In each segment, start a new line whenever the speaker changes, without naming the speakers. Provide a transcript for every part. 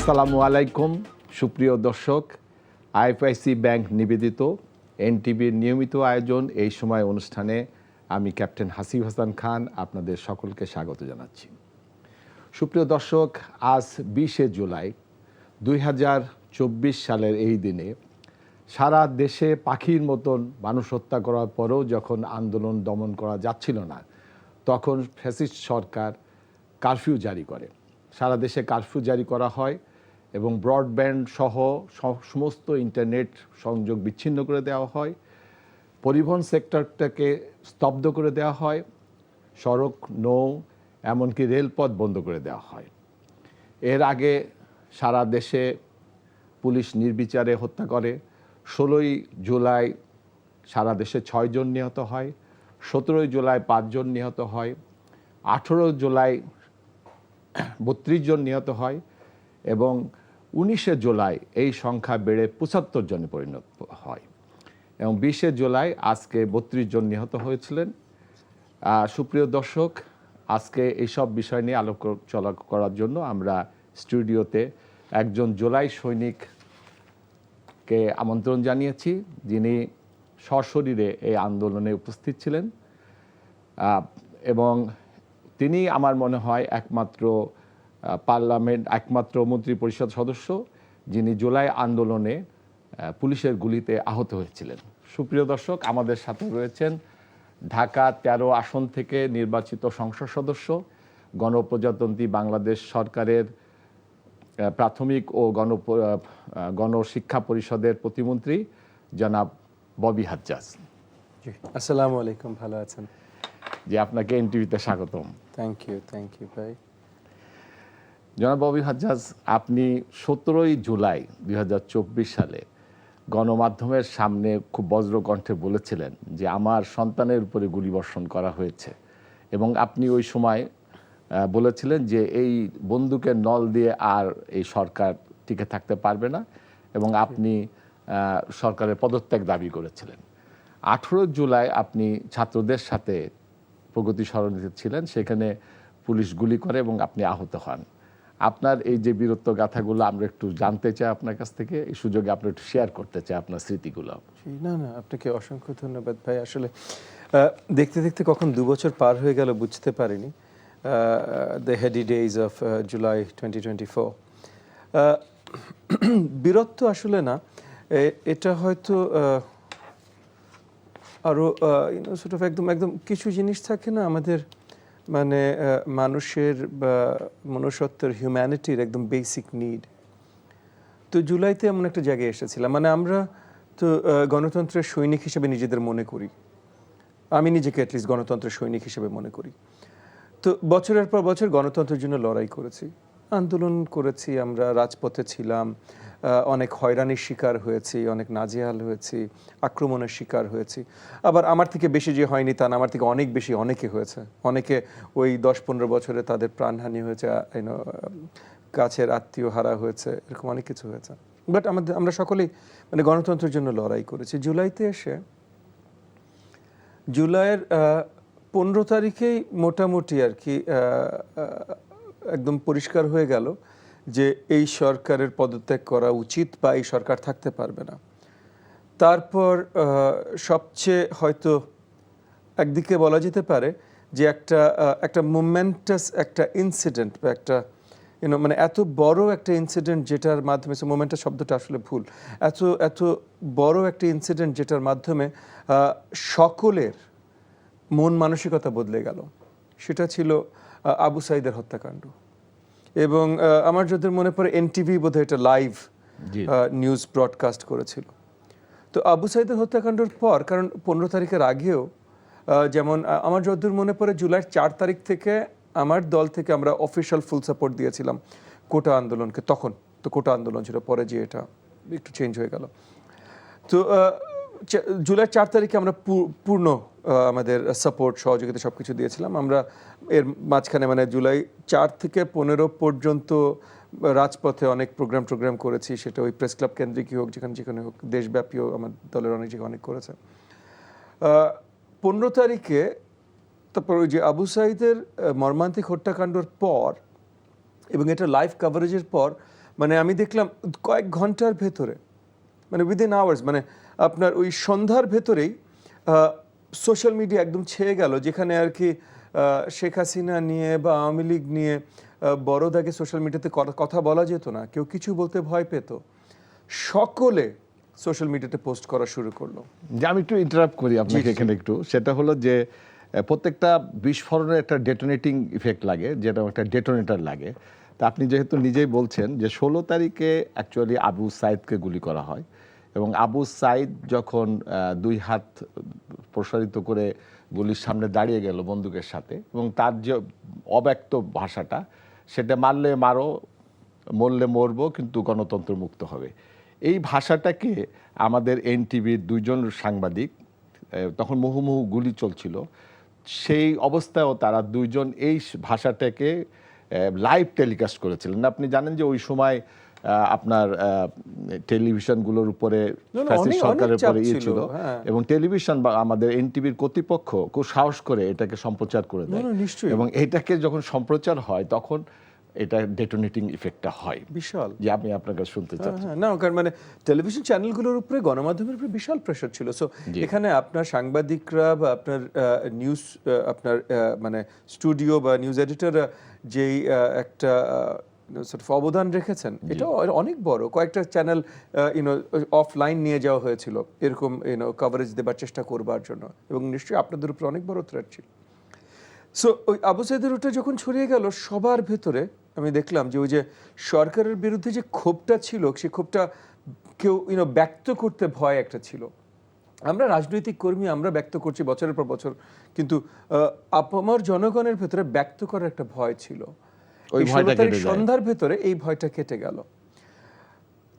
আসসালামু আলাইকুম সুপ্রিয় দর্শক, আইএফআইসি ব্যাংক নিবেদিত এনটিভির নিয়মিত আয়োজন এই সময় অনুষ্ঠানে আমি ক্যাপ্টেন হাসিব হাসান খান আপনাদের সকলকে স্বাগত জানাচ্ছি। সুপ্রিয় দর্শক, আজ 20শে জুলাই 2024 সালের এই দিনে সারা দেশে পাখির মতন মানুষ হত্যা করার পরেও যখন আন্দোলন দমন করা যাচ্ছিল না, তখন ফ্যাসিস্ট সরকার কারফিউ জারি করে। সারা দেশে কারফিউ জারি করা হয় এবং ব্রডব্যান্ড সহ সমস্ত ইন্টারনেট সংযোগ বিচ্ছিন্ন করে দেওয়া হয়। পরিবহন সেক্টরটাকে স্তব্ধ করে দেওয়া হয়, সড়ক, নৌ, এমনকি রেলপথ বন্ধ করে দেওয়া হয়। এর আগে সারা দেশে পুলিশ নির্বিচারে হত্যা করে। 16ই জুলাই সারা দেশে 6 জন নিহত হয়, 17ই জুলাই 5 জন নিহত হয়, 18 জুলাই 32 জন নিহত হয় এবং 19শে জুলাই এই সংখ্যা বেড়ে 75 জনে পরিণত হয় এবং 20শে জুলাই আজকে 32 জন নিহত হয়েছিলেন। সুপ্রিয় দর্শক, আজকে এইসব বিষয় নিয়ে আলোচনা করার জন্য আমরা স্টুডিওতে একজন জুলাই সৈনিককে আমন্ত্রণ জানিয়েছি, যিনি সশরীরে এই আন্দোলনে উপস্থিত ছিলেন এবং তিনি আমার মনে হয় একমাত্র মন্ত্রী পরিষদ সদস্য যিনি জুলাই আন্দোলনে পুলিশের গুলিতে আহত হয়েছিলেন। সুপ্রিয় দর্শক, আমাদের সাথে রয়েছেন ঢাকা 13 আসন থেকে নির্বাচিত সংসদ সদস্য, গণপ্রজাতন্ত্রী বাংলাদেশ সরকারের প্রাথমিক ও গণশিক্ষা পরিষদের প্রতিমন্ত্রী জনাব ববি হাজ্জাজ।
আসসালামু আলাইকুম, ভালো আছেন?
জি, আপনাকে এনটিভিতে স্বাগতম।
থ্যাংক ইউ ভাই।
জনাব ববি হাজ্জাজ, আপনি 17ই জুলাই 2024 সালে গণমাধ্যমের সামনে খুব বজ্রকণ্ঠে বলেছিলেন যে আমার সন্তানের উপরে গুলিবর্ষণ করা হয়েছে এবং আপনি ওই সময় বলেছিলেন যে এই বন্দুকের নল দিয়ে আর এই সরকার টিকে থাকতে পারবে না এবং আপনি সরকারের পদত্যাগ দাবি করেছিলেন। 18 জুলাই আপনি ছাত্রদের সাথে প্রগতি সরণিতে ছিলেন, সেখানে পুলিশ গুলি করে এবং আপনি আহত হন। আপনার এই যে বীরত্ব গাথাগুলো আমরা একটু জানতে চাই আপনার কাছ থেকে, এই সুযোগে আপনি একটু শেয়ার করতে চাই আপনার স্মৃতিগুলো।
না, আপনাকে অসংখ্য ধন্যবাদ ভাই। আসলে দেখতে দেখতে কখন 2 বছর পার হয়ে গেল বুঝতে পারিনি। The heady days of July 2024। বীরত্ব আসলে না, এটা হয়তো আরও একদম কিছু জিনিস থাকে না আমাদের, মানে মানুষের বা মনুষ্যত্বের, হিউম্যানিটির একদম বেসিক নিড। তো জুলাইতে এমন একটা জায়গায় এসেছিলাম, মানে আমরা তো গণতন্ত্রের সৈনিক হিসেবে নিজেদের মনে করি। আমি নিজেকে অ্যাটলিস্ট গণতন্ত্রের সৈনিক হিসেবে মনে করি। তো বছরের পর বছর গণতন্ত্রের জন্য লড়াই করেছি, আন্দোলন করেছি, আমরা রাজপথে ছিলাম, অনেক হয়রানির শিকার হয়েছি, অনেক নাজেহাল হয়েছি, আক্রমণের শিকার হয়েছি। আবার আমার থেকে বেশি যে হয়নি তা না, আমার থেকে অনেক বেশি অনেকে হয়েছে। অনেকে ওই 10-15 বছরে তাদের প্রাণহানি হয়েছে, কাছের আত্মীয় হারা হয়েছে, এরকম অনেক কিছু হয়েছে। বাট আমরা সকলেই মানে গণতন্ত্রের জন্য লড়াই করেছি। জুলাইতে এসে জুলাইয়ের 15 তারিখেই মোটামুটি আর কি একদম পরিষ্কার হয়ে গেল যে এই সরকারের পদত্যাগ করা উচিত বা এই সরকার থাকতে পারবে না। তারপর সবচেয়ে হয়তো একদিকে বলা যেতে পারে যে একটা মোমেন্টাস একটা ইনসিডেন্ট বা একটা মানে এত বড় একটা ইনসিডেন্ট যেটার মাধ্যমে, মোমেন্টাস শব্দটা আসলে ভুল, এত বড় একটা ইনসিডেন্ট যেটার মাধ্যমে সকলের মন মানসিকতা বদলে গেল, সেটা ছিল আবু সাঈদের হত্যাকাণ্ড। এবং আমার যদি মনে পড়ে এনটিভি বোধহয় এটা লাইভ নিউজ ব্রডকাস্ট করেছিল। তো আবু সাঈদের হত্যাকাণ্ডের পর, কারণ 15 তারিখের আগেও যেমন আমার যতদূর মনে পড়ে জুলাইয়ের 4 তারিখ থেকে আমার দল থেকে আমরা অফিসিয়াল ফুল সাপোর্ট দিয়েছিলাম কোটা আন্দোলনকে। তখন তো কোটা আন্দোলন ছিল, পরে যে এটা একটু চেঞ্জ হয়ে গেল। তো জুলাই 4 তারিখে আমরা পূর্ণ আমাদের সাপোর্ট, সহযোগিতা সব কিছু দিয়েছিলাম। আমরা এর মাঝখানে মানে জুলাই 4 থেকে 15 পর্যন্ত রাজপথে অনেক প্রোগ্রাম করেছি, সেটা ওই প্রেস ক্লাব কেন্দ্রিকই হোক, যেখানে হোক, দেশব্যাপীও আমার দলের অনেক জায়গায় অনেক করেছে। 15 তারিখে তারপর ওই যে আবু সাঈদের মর্মান্তিক হত্যাকাণ্ডের পর এবং এটা লাইভ কভারেজের পর মানে আমি দেখলাম কয়েক ঘন্টার ভেতরে, মানে উইদিন আওয়ার্স, মানে আপনার ওই সন্ধ্যার ভেতরেই সোশ্যাল মিডিয়া একদম ছেয়ে গেল, যেখানে আর কি শেখ হাসিনা নিয়ে বা আওয়ামী লীগ নিয়ে বড় দাগে সোশ্যাল মিডিয়াতে কথা বলা যেত না, কেউ কিছু বলতে ভয় পেত, সকলে সোশ্যাল মিডিয়াতে পোস্ট করা শুরু করলো।
যে আমি একটু ইন্টারাপ্ট করি আপনাকে এখানে একটু, সেটা হলো যে প্রত্যেকটা বিস্ফোরণের একটা ডেটোনেটিং ইফেক্ট লাগে, যেটা একটা ডেটোনেটর লাগে। তা আপনি যেহেতু নিজেই বলছেন যে 16 তারিখে অ্যাকচুয়ালি আবু সাইদকে গুলি করা হয়, এবং আবু সাইদ যখন 2 হাত প্রসারিত করে গুলির সামনে দাঁড়িয়ে গেল বন্দুকের সাথে, এবং তার যে অব্যক্ত ভাষাটা, সেটা মারলে মারো, মরলে মরবো, কিন্তু গণতন্ত্র মুক্ত হবে, এই ভাষাটাকে আমাদের এনটিভির 2 জন সাংবাদিক, তখন মুহুমুহু গুলি চলছিল, সেই অবস্থায়ও তারা 2 জন এই ভাষাটাকে লাইভ টেলিকাস্ট করেছিলেন। আপনি জানেন যে ওই সময় আপনার টেলিভিশনগুলোর উপরে ফ্যাসিস্ট সরকারের উপরে ছিল, এবং টেলিভিশন বা আমাদের এনটিভির কর্তৃপক্ষ খুব সাহস করে এটাকে সম্প্রচার করে দেয়, এবং এটাকে যখন সম্প্রচার হয় তখন এটা ডেটোনেটিং ইফেক্টটা হয় বিশাল, যে আমি আপনার কাছে শুনতে চাচ্ছি।
না, কারণ মানে টেলিভিশন চ্যানেলগুলোর উপরে, গণমাধ্যমের উপরে বিশাল প্রেশার ছিল। সো এখানে আপনার সাংবাদিকরা বা আপনার নিউজ, আপনার মানে স্টুডিও বা নিউজ এডিটররা যেই একটা অবদান রেখেছেন, এটা অনেক বড়। কয়েকটা চ্যানেল অফলাইন নিয়ে যাওয়া হয়েছিল এরকম কভারেজ দেবার চেষ্টা করবার জন্য, এবং নিশ্চয়ই আপনাদের উপর অনেক বড় থ্রেট ছিল। সো ওই আবু সাইদের ওটা যখন ছড়িয়ে গেল সবার ভেতরে, আমি দেখলাম যে ওই যে সরকারের বিরুদ্ধে যে ক্ষোভটা ছিল, সেই ক্ষোভটা কেউ ব্যক্ত করতে ভয় একটা ছিল। আমরা রাজনৈতিক কর্মী, আমরা ব্যক্ত করছি বছরের পর বছর, কিন্তু আপামর জনগণের ভেতরে ব্যক্ত করার একটা ভয় ছিল। ওই 16 তারিখ সন্ধ্যার ভেতরে এই ভয়টা কেটে গেল।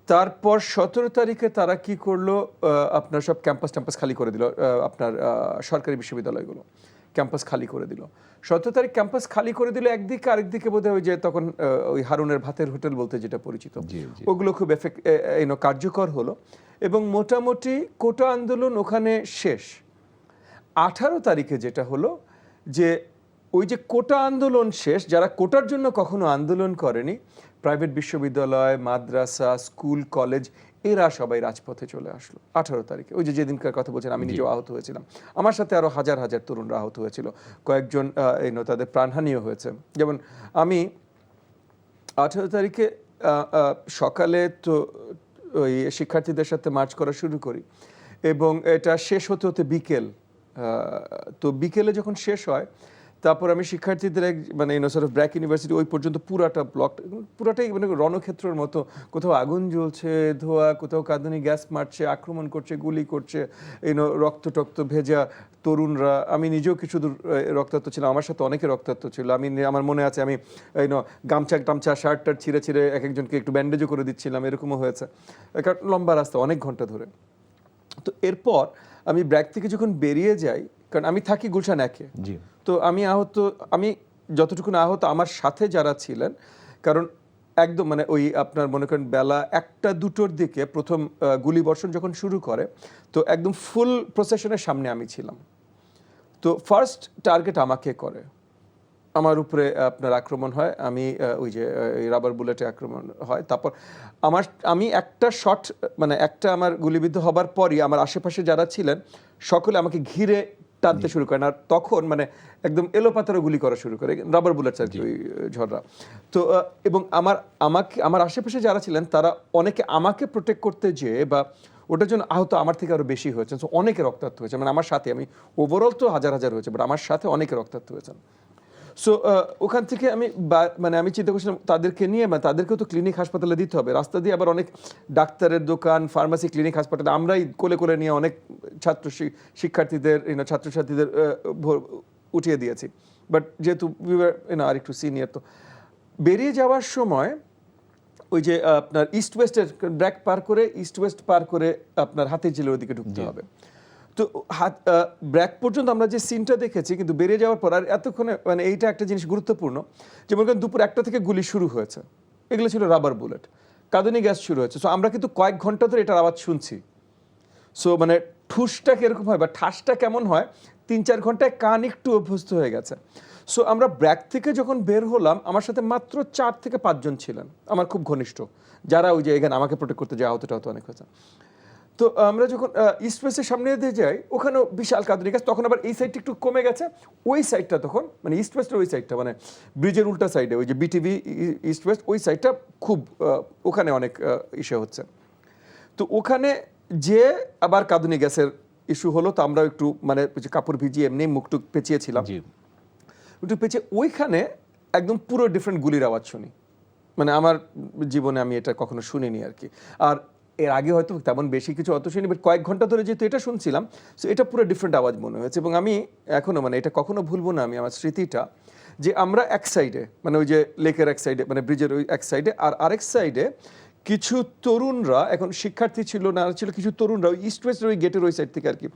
তারপর 17 তারিখে তারা কি করলো, আপনার সব ক্যাম্পাস খালি করে দিল, আপনার সরকারি বিশ্ববিদ্যালয়গুলো ক্যাম্পাস খালি করে দিল। 17 তারিখ ক্যাম্পাস খালি করে দিল একদিকে, আরেকদিকে বোধহয় ওই যে তখন ওই হারুনের ভাতের হোটেল বলতে যেটা পরিচিত, ওগুলো খুব কার্যকর হলো, এবং মোটামুটি কোটা আন্দোলন ওখানে শেষ। 18 তারিখে যেটা হলো যে ওই যে কোটা আন্দোলন শেষ, যারা কোটার জন্য কখনো আন্দোলন করেনি, প্রাইভেট বিশ্ববিদ্যালয়, মাদ্রাসা, স্কুল, কলেজ, এরা সবাই রাজপথে চলে আসলো 18 তারিখে। ওই যে যেদিনকার কথা বলছেন, আমি নিজেও আহত হয়েছিলাম, আমার সাথে আরো হাজার হাজার তরুণরা আহত হয়েছিল, কয়েকজন তাদের প্রাণহানিও হয়েছে। যেমন আমি 18 তারিখে সকালে তো ওই শিক্ষার্থীদের সাথে মার্চ করা শুরু করি, এবং এটা শেষ হতে হতে বিকেল। তো বিকেলে যখন শেষ হয়, তারপর আমি শিক্ষার্থীদের মানে ব্র্যাক ইউনিভার্সিটি ওই পর্যন্ত পুরাটাই মানে রণক্ষেত্রের মতো, কোথাও আগুন জ্বলছে, ধোয়া, কোথাও কাঁদানি গ্যাস মারছে, আক্রমণ করছে, গুলি করছে, রক্ত টক্ত ভেজা তরুণরা। আমি নিজেও কিছু দূর রক্তাক্ত ছিলাম, আমার সাথে অনেকে রক্তাক্ত ছিল। আমার মনে আছে আমি গামছা শার্ট টার্ট ছিঁড়ে এক একজনকে একটু ব্যান্ডেজও করে দিচ্ছিলাম, এরকমও হয়েছে, কারণ লম্বা রাস্তা, অনেক ঘন্টা ধরে। তো এরপর আমি ব্র্যাক থেকে যখন বেরিয়ে যাই, কারণ আমি থাকি গুলশান 1-এ, তো আমি যতটুকু আহত আমার সাথে যারা ছিলেন, কারণ একদম মানে ওই আপনার মনে করেন বেলা 1টা-2টোর দিকে প্রথম গুলি বর্ষণ যখন শুরু করে, তো একদম ফুল প্রসেশনের সামনে আমি ছিলাম। তো ফার্স্ট টার্গেট আমাকে করে, আমার উপরে আপনার আক্রমণ হয়, আমি ওই যে রাবার বুলেটে আক্রমণ হয়। তারপর আমি একটা শট, মানে একটা আমার গুলিবিদ্ধ হবার পরই আমার আশেপাশে যারা ছিলেন সকলে আমাকে ঘিরে টানতে শুরু করেন, আর তখন মানে একদম এলোপাতাড়ো গুলি করা শুরু করে, রাবার বুলেটস আর কি, ওই ঝড়রা। তো এবং আমার আশেপাশে যারা ছিলেন তারা অনেকে আমাকে প্রোটেক্ট করতে যেয়ে বা ওটার জন্য আহত আমার থেকে আরো বেশি হয়েছে, অনেকে রক্তাক্ত হয়েছে, মানে আমার সাথে, আমি ওভারঅল তো হাজার হাজার হয়েছে, বাট আমার সাথে অনেকে রক্তাক্ত হয়েছেন। সো ওখান থেকে আমি চিন্তা করছিলাম তাদেরকে নিয়ে, মানে তাদেরকেও তো ক্লিনিক হাসপাতালে দিতে হবে, রাস্তা দিয়ে আবার অনেক ডাক্তারের দোকান, ফার্মাসি, ক্লিনিক, হাসপাতালে আমরাই কোলে নিয়ে অনেক শিক্ষার্থীদের ছাত্রছাত্রীদের উঠিয়ে দিয়েছি। বাট যেহেতু আর একটু সিনিয়র, তো বেরিয়ে যাওয়ার সময় ওই যে আপনার ইস্ট ওয়েস্টের ব্র্যাক পার করে, ইস্ট ওয়েস্ট পার করে আপনার হাতিরঝিলের ওদিকে ঢুকতে হবে। তো ব্র্যাক পর্যন্ত আমরা যে সিনটা দেখেছি, কিন্তু বেরিয়ে যাওয়ার পর আর এতক্ষণে মানে এইটা একটা জিনিস গুরুত্বপূর্ণ, যে মনে করেন দুপুর 1টা থেকে গুলি শুরু হয়েছে, এগুলো ছিল রাবার বুলেট, কাঁদানি গ্যাস শুরু হয়েছে। সো আমরা কিন্তু কয়েক ঘন্টা ধরে এটার আওয়াজ শুনছি। সো মানে ঠুসটা কিরকম হয় বা ঠাসটা কেমন হয়, 3-4 ঘন্টায় কান একটু অভ্যস্ত হয়ে গেছে। সো আমরা ব্র্যাক থেকে যখন বের হলাম, আমার সাথে মাত্র 4 থেকে 5 জন ছিলেন আমার খুব ঘনিষ্ঠ, যারা ওই যে এখানে আমাকে প্রোটেক্ট করতে যাওয়া হতো অনেক হয়েছে। তো আমরা যখন ইস্ট ওয়েস্টের সামনে দিয়ে যাই, ওখানেও বিশাল কাঁদুনি গাছ। তখন আবার এই সাইডটা একটু কমে গেছে, ওই সাইডটা তখন মানে ইস্ট ওয়েস্টের ওই সাইডটা মানে ব্রিজের উল্টা সাইডে ওই যে বিটিভি ইস্ট ওয়েস্ট ওই সাইডটা খুব ওখানে অনেক ইসে হচ্ছে। তো ওখানে যে আবার কাঁদুনি গ্যাসের ইস্যু হলো, তো আমরা একটু মানে কাপড় ভিজিয়ে এমনি মুখটুক পেঁচিয়েছিলাম, একটু পেঁচিয়ে ওইখানে একদম পুরো ডিফারেন্ট গুলির আওয়াজ শুনি। মানে আমার জীবনে আমি এটা কখনো শুনিনি আর কি। আর এর আগে হয়তো তেমন বেশি কিছু অত শুনি, বাট কয়েক ঘন্টা ধরে যেহেতু এটা শুনছিলাম, সো এটা পুরো ডিফারেন্ট আওয়াজ মনে হয়েছে। এবং আমি এখনো মানে এটা কখনো ভুলবো না আমি, আমার স্মৃতিটা, যে আমরা এক সাইডে মানে ওই যে লেকের এক সাইডে মানে ব্রিজের ওই এক সাইডে, আর আরেক সাইডে কিছু তরুণরা, এখন শিক্ষার্থী ছিল না, ছিল কিছু তরুণরা ওই ইস্ট ওয়েস্টের ওই গেটের ওই সাইড থেকে আর কি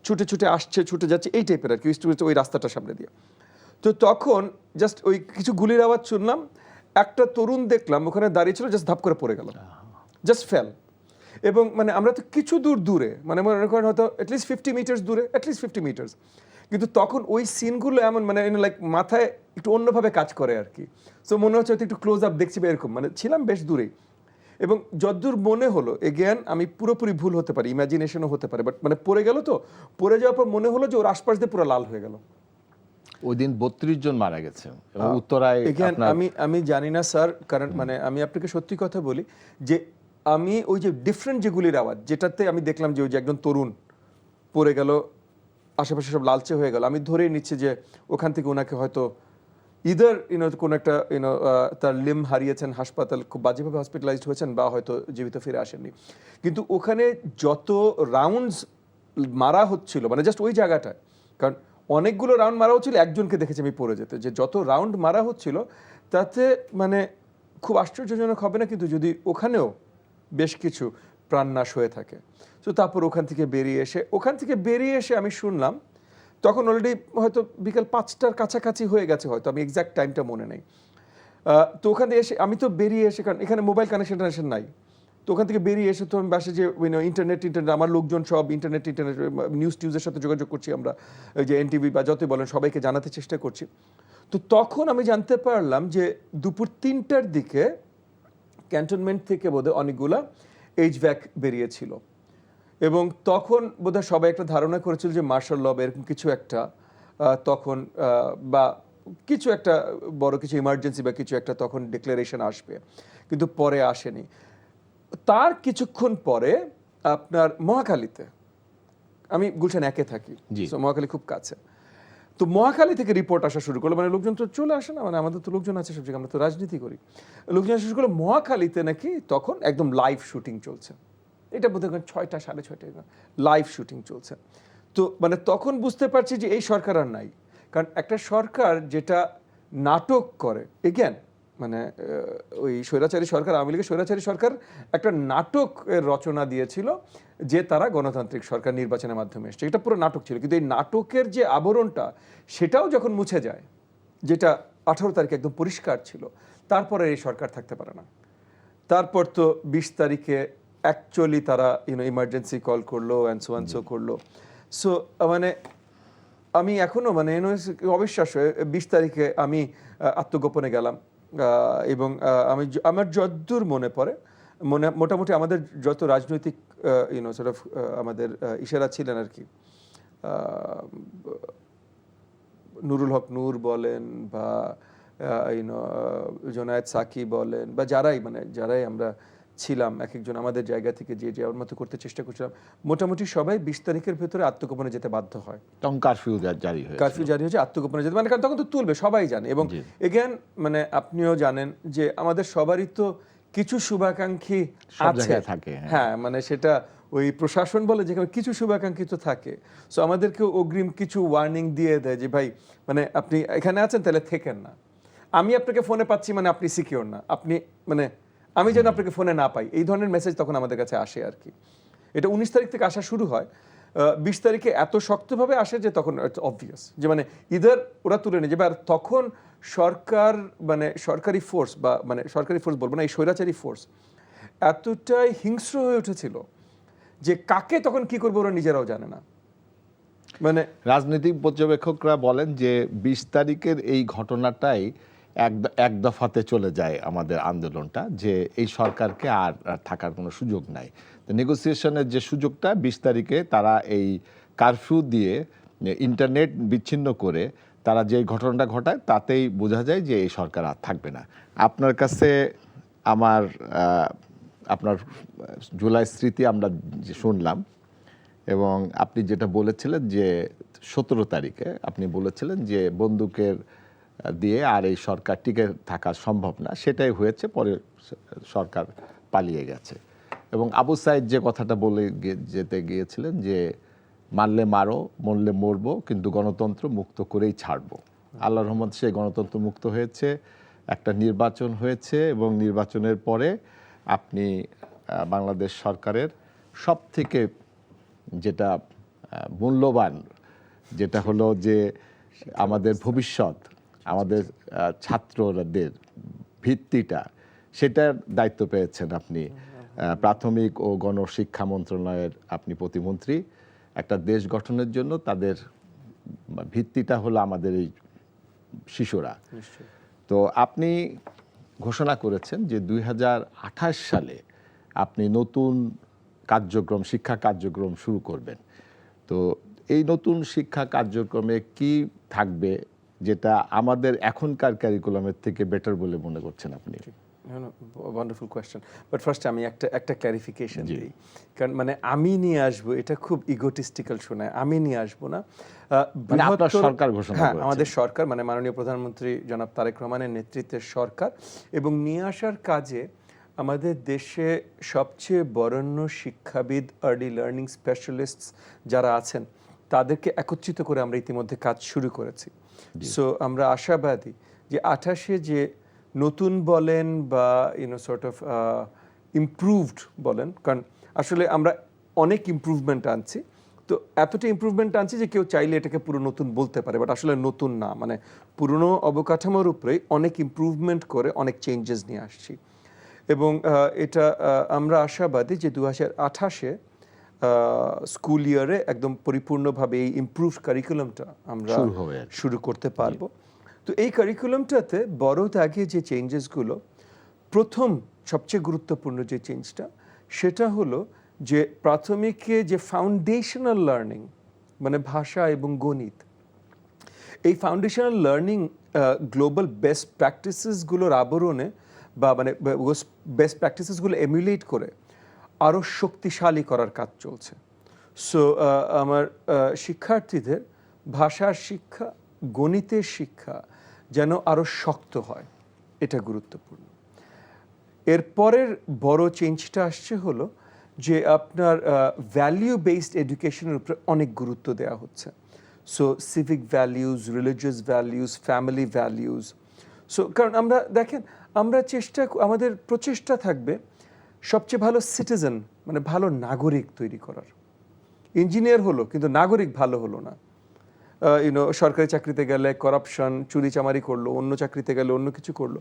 ছুটে ছুটে আসছে, ছুটে যাচ্ছে এই টাইপের আর কি, ইস্ট ওয়েস্ট ওই রাস্তাটার সামনে দিয়ে। তো তখন জাস্ট ওই কিছু গুলির আওয়াজ শুনলাম, একটা তরুণ দেখলাম ওখানে দাঁড়িয়ে ছিল, জাস্ট ধাপ করে পড়ে গেল, জাস্ট ফেল। এবং মানে আমরা তো কিছু দূর দূরে, মানে মনে করেন হয়তো অ্যাটলিস্ট 50 মিটার্স দূরে, অ্যাটলিস্ট 50 মিটার্স, কিন্তু তখন ওই সিনগুলো এমন মানে লাইক মাথায় একটু অন্যভাবে কাজ করে আর কি। সো মনে হচ্ছে হয়তো একটু ক্লোজ আপ দেখছি বা এরকম, মানে ছিলাম বেশ দূরেই। এবং যতদূর মনে হলো, এগেন আমি পুরোপুরি ভুল হতে পারি, ইমাজিনেশনও হতে পারে, বাট মানে পড়ে গেল, তো পড়ে যাওয়ার পর মনে হলো যে ওর আশপাশ দিয়ে পুরো লাল হয়ে গেল।
ওই দিন 32 জন মারা গেছে এবং উত্তরায়
আমি জানি না স্যার, কারণ মানে আমি আপনাকে সত্যি কথা বলি যে আমি ওই যে ডিফারেন্ট যেগুলির আওয়াজ, যেটাতে আমি দেখলাম যে ওই যে একজন তরুণ পড়ে গেল, আশেপাশে সব লালচে হয়ে গেল, আমি ধরেই নিচ্ছি যে ওখান থেকে ওনাকে হয়তো ইদার কোনো একটা তার লিম হারিয়েছেন, হাসপাতাল খুব বাজেভাবে হসপিটালাইজড হয়েছেন, বা হয়তো জীবিত ফিরে আসেননি। কিন্তু ওখানে যত রাউন্ডস মারা হচ্ছিল মানে জাস্ট ওই জায়গাটায়, কারণ অনেকগুলো রাউন্ড মারা হচ্ছিল, একজনকে দেখেছি আমি পড়ে যেতে, যে যত রাউন্ড মারা হচ্ছিল তাতে মানে খুব আশ্চর্যজনক হবে না কিন্তু যদি ওখানেও বেশ কিছু প্রাণনাশ হয়ে থাকে। তো তারপর ওখান থেকে বেরিয়ে এসে আমি শুনলাম, তখন অলরেডি হয়তো বিকেল 5টার কাছাকাছি হয়ে গেছে, হয়তো আমি এক্সাক্ট টাইমটা মনে নেই। তো ওখান থেকে এসে আমি তো বেরিয়ে এসে, কারণ এখানে মোবাইল কানেকশন নাই, তো ওখান থেকে বেরিয়ে এসে তো আমি বাসে যে ইন্টারনেট আমার লোকজন সব ইন্টারনেট নিউজের সাথে যোগাযোগ করছি আমরা, ওই যে এনটিভি বা যতই বলেন সবাইকে জানাতে চেষ্টা করছি। তো তখন আমি জানতে পারলাম যে দুপুর 3টার দিকে ক্যান্টনমেন্ট থেকে বোধহয় অনেকগুলা এইচভ্যাক বেরিয়েছিল, এবং তখন বোধহয় সবাই একটা ধারণা করেছিল যে মার্শাল ল এরকম কিছু একটা তখন বা কিছু একটা বড় কিছু ইমার্জেন্সি বা কিছু একটা তখন ডিক্লারেশন আসবে, কিন্তু পরে আসেনি। তার কিছুক্ষণ পরে আপনার মহাখালীতে, আমি গুলশান একে থাকি, মহাখালী খুব কাছে, তো মহাখালী থেকে রিপোর্ট আসা শুরু করলো, মানে লোকজন তো চলে আসে না, মানে আমাদের তো লোকজন আছে সব জায়গায়, আমরা তো রাজনীতি করি, লোকজন আসা শুরু করলো মহাখালীতে নাকি তখন একদম লাইভ শুটিং চলছে, এটা বোধ হয় 6টা 6:30 লাইভ শুটিং চলছে। তো মানে তখন বুঝতে পারছি যে এই সরকার আর নাই, কারণ একটা সরকার যেটা নাটক করে, এগেন মানে ওই স্বৈরাচারী সরকার, আওয়ামী লীগের স্বৈরাচারী সরকার একটা নাটক রচনা দিয়েছিল যে তারা গণতান্ত্রিক সরকার নির্বাচনের মাধ্যমে এসছে, এটা পুরো নাটক ছিল। কিন্তু এই নাটকের যে আবরণটা সেটাও যখন মুছে যায়, যেটা 18 তারিখে একদম পরিষ্কার ছিল, তারপরে এই সরকার থাকতে পারে না। তারপর তো 20 তারিখে অ্যাকচুয়ালি তারা ইমার্জেন্সি কল করলো, অ্যান্ড সো করলো। সো মানে আমি এখনো মানে অবিশ্বাস্য, 20 তারিখে আমি আত্মগোপনে গেলাম, এবং আমার যতদূর মনে পড়ে মোটামুটি আমাদের যত রাজনৈতিক আমাদের ইশারা ছিলেন আর কি, নুরুল হক নূর বলেন বা জোনায়েদ সাকি বলেন বা যারাই আমরা ছিলাম, এক একজন আমাদের জায়গা থেকে যে যাওয়ার মতো করতে চেষ্টা করছিলাম, মোটামুটি সবাই 20 তারিখের ভেতরে আত্মগোপনে যেতে বাধ্য হয়।
তখন কারফিউ জারি হয়েছে,
আত্মগোপনে যেতে, মানে তখন তো তুলবে, সবাই জানে। এবং এগেন মানে আপনিও জানেন যে আমাদের সবারই তো কিছু শুভাকাঙ্ক্ষী আছে
থাকে,
হ্যাঁ, মানে সেটা ওই প্রশাসন বলে যেখানে কিছু শুভাকাঙ্ক্ষী তো থাকে। সো আমাদেরকে অগ্রিম কিছু ওয়ার্নিং দিয়ে দেয় যে ভাই মানে আপনি এখানে আছেন তাহলে থেকেন না, আমি আপনাকে ফোনে পাচ্ছি মানে আপনি সিকিউর না, আপনি মানে আমি যেন আপনাকে ফোনে না পাই, এই ধরনের মেসেজ তখন আমাদের কাছে আসে আর কি। এটা 19 তারিখ থেকে আসা শুরু হয়, 20 তারিখে এত শক্তভাবে আসে যে তখন অবভিয়াস যে মানে ইদার ওরা তুলে নিয়ে যাবে। আর তখন সরকার মানে সরকারি ফোর্স বা মানে সরকারি ফোর্স বলবো না, এই স্বৈরাচারী ফোর্স এতটাই হিংস্র হয়ে উঠেছিল যে কাকে তখন কি করবে ওরা নিজেরাও জানে না। মানে
রাজনৈতিক পর্যবেক্ষকরা বলেন যে 20 তারিখের এই ঘটনাটাই এক দফাতে চলে যায় আমাদের আন্দোলনটা, যে এই সরকারকে আর থাকার কোনো সুযোগ নাই। তো নেগোসিয়েশনের যে সুযোগটা 20 তারিখে তারা এই কারফিউ দিয়ে ইন্টারনেট বিচ্ছিন্ন করে তারা যে ঘটনাটা ঘটায়, তাতেই বোঝা যায় যে এই সরকার আর থাকবে না। আপনার কাছে আমার আপনার জুলাই স্মৃতি আমরা যে শুনলাম, এবং আপনি যেটা বলেছিলেন যে 17 তারিখে আপনি বলেছিলেন যে বন্দুকের দিয়ে আর এই সরকার টিকে থাকা সম্ভব না, সেটাই হয়েছে, পরে সরকার পালিয়ে গেছে। এবং আবু সাইদ যে কথাটা বলে যেতে গিয়েছিলেন যে মারলে মারো, মরলে মরবো, কিন্তু গণতন্ত্র মুক্ত করেই ছাড়বো। আল্লাহর রহমত সেই গণতন্ত্র মুক্ত হয়েছে, একটা নির্বাচন হয়েছে, এবং নির্বাচনের পরে আপনি বাংলাদেশ সরকারের সব থেকে যেটা মূল্যবান, যেটা হলো যে আমাদের ভবিষ্যৎ, আমাদের ছাত্রদের ভিত্তিটা, সেটার দায়িত্ব পেয়েছেন আপনি। প্রাথমিক ও গণশিক্ষা মন্ত্রণালয়ের আপনি প্রতিমন্ত্রী। একটা দেশ গঠনের জন্য তাদের ভিত্তিটা হলো আমাদের এই শিশুরা। তো আপনি ঘোষণা করেছেন যে 2028 সালে আপনি নতুন কার্যক্রম, শিক্ষা কার্যক্রম শুরু করবেন। তো এই নতুন শিক্ষা কার্যক্রমে কি থাকবে যেটা আমাদের এখনকার ক্যারিকুলামের থেকে বেটার বলে মনে করছেন আপনি?
ওয়ান্ডারফুল কোয়েশ্চেন, বাট ফার্স্ট আমি একটা ক্লারিফিকেশন দিই, কারণ মানে আমি নিয়ে আসবো এটা খুব ইগোটিস্টিক্যাল শোনায়। আমি নিয়ে আসবো না,
মানে আপনার সরকার ঘোষণা করেছে।
আমাদের সরকার, মানে মাননীয় প্রধানমন্ত্রী জনাব তারেক রহমানের নেতৃত্বের সরকার, এবং নিয়ে আসার কাজে আমাদের দেশে সবচেয়ে বরেণ্য শিক্ষাবিদ, আর্লি লার্নিং স্পেশালিস্টস যারা আছেন, তাদেরকে একত্রিত করে আমরা ইতিমধ্যে কাজ শুরু করেছি। সো আমরা আশাবাদী যে 28-এ যে নতুন বলেন বা সর্ট অফ ইমপ্রুভড বলেন, কারণ আসলে আমরা অনেক ইমপ্রুভমেন্ট আনছি, তো এতটা ইমপ্রুভমেন্ট আনছি যে কেউ চাইলে এটাকে পুরো নতুন বলতে পারে, বাট আসলে নতুন না, মানে পুরনো অবকাঠামোর উপরেই অনেক ইমপ্রুভমেন্ট করে অনেক চেঞ্জেস নিয়ে আসছি। এবং এটা আমরা আশাবাদী যে 2028-এ স্কুল ইয়ারে একদম পরিপূর্ণভাবে এই ইমপ্রুভ কারিকুলামটা আমরা শুরু করতে পারবো। তো এই কারিকুলামটাতে বড় দাগে যে চেঞ্জেসগুলো, প্রথম সবচেয়ে গুরুত্বপূর্ণ যে চেঞ্জটা, সেটা হলো যে প্রাথমিকে যে ফাউন্ডেশনাল লার্নিং, মানে ভাষা এবং গণিত, এই ফাউন্ডেশনাল লার্নিং গ্লোবাল বেস্ট প্র্যাকটিসেসগুলোর আবরণে বা মানে বেস্ট প্র্যাকটিসেসগুলো এমুলেট করে আরও শক্তিশালী করার কাজ চলছে। সো আমার শিক্ষার্থীদের ভাষার শিক্ষা, গণিতের শিক্ষা যেন আরও শক্ত হয়, এটা গুরুত্বপূর্ণ। এরপরের বড় চেঞ্জটা আসছে হলো যে আপনার ভ্যালিউ বেসড এডুকেশনের উপরে অনেক গুরুত্ব দেওয়া হচ্ছে। So civic values, religious values, family values. So কারণ আমরা দেখেন, আমরা আমাদের প্রচেষ্টা থাকবে সবচেয়ে ভালো সিটিজেন, মানে ভালো নাগরিক তৈরি করার। ইঞ্জিনিয়ার হলো কিন্তু নাগরিক ভালো হলো না, সরকারি চাকরিতে গেলে করাপশন, চুরি চামারি করলো, অন্য চাকরিতে গেলে অন্য কিছু করলো,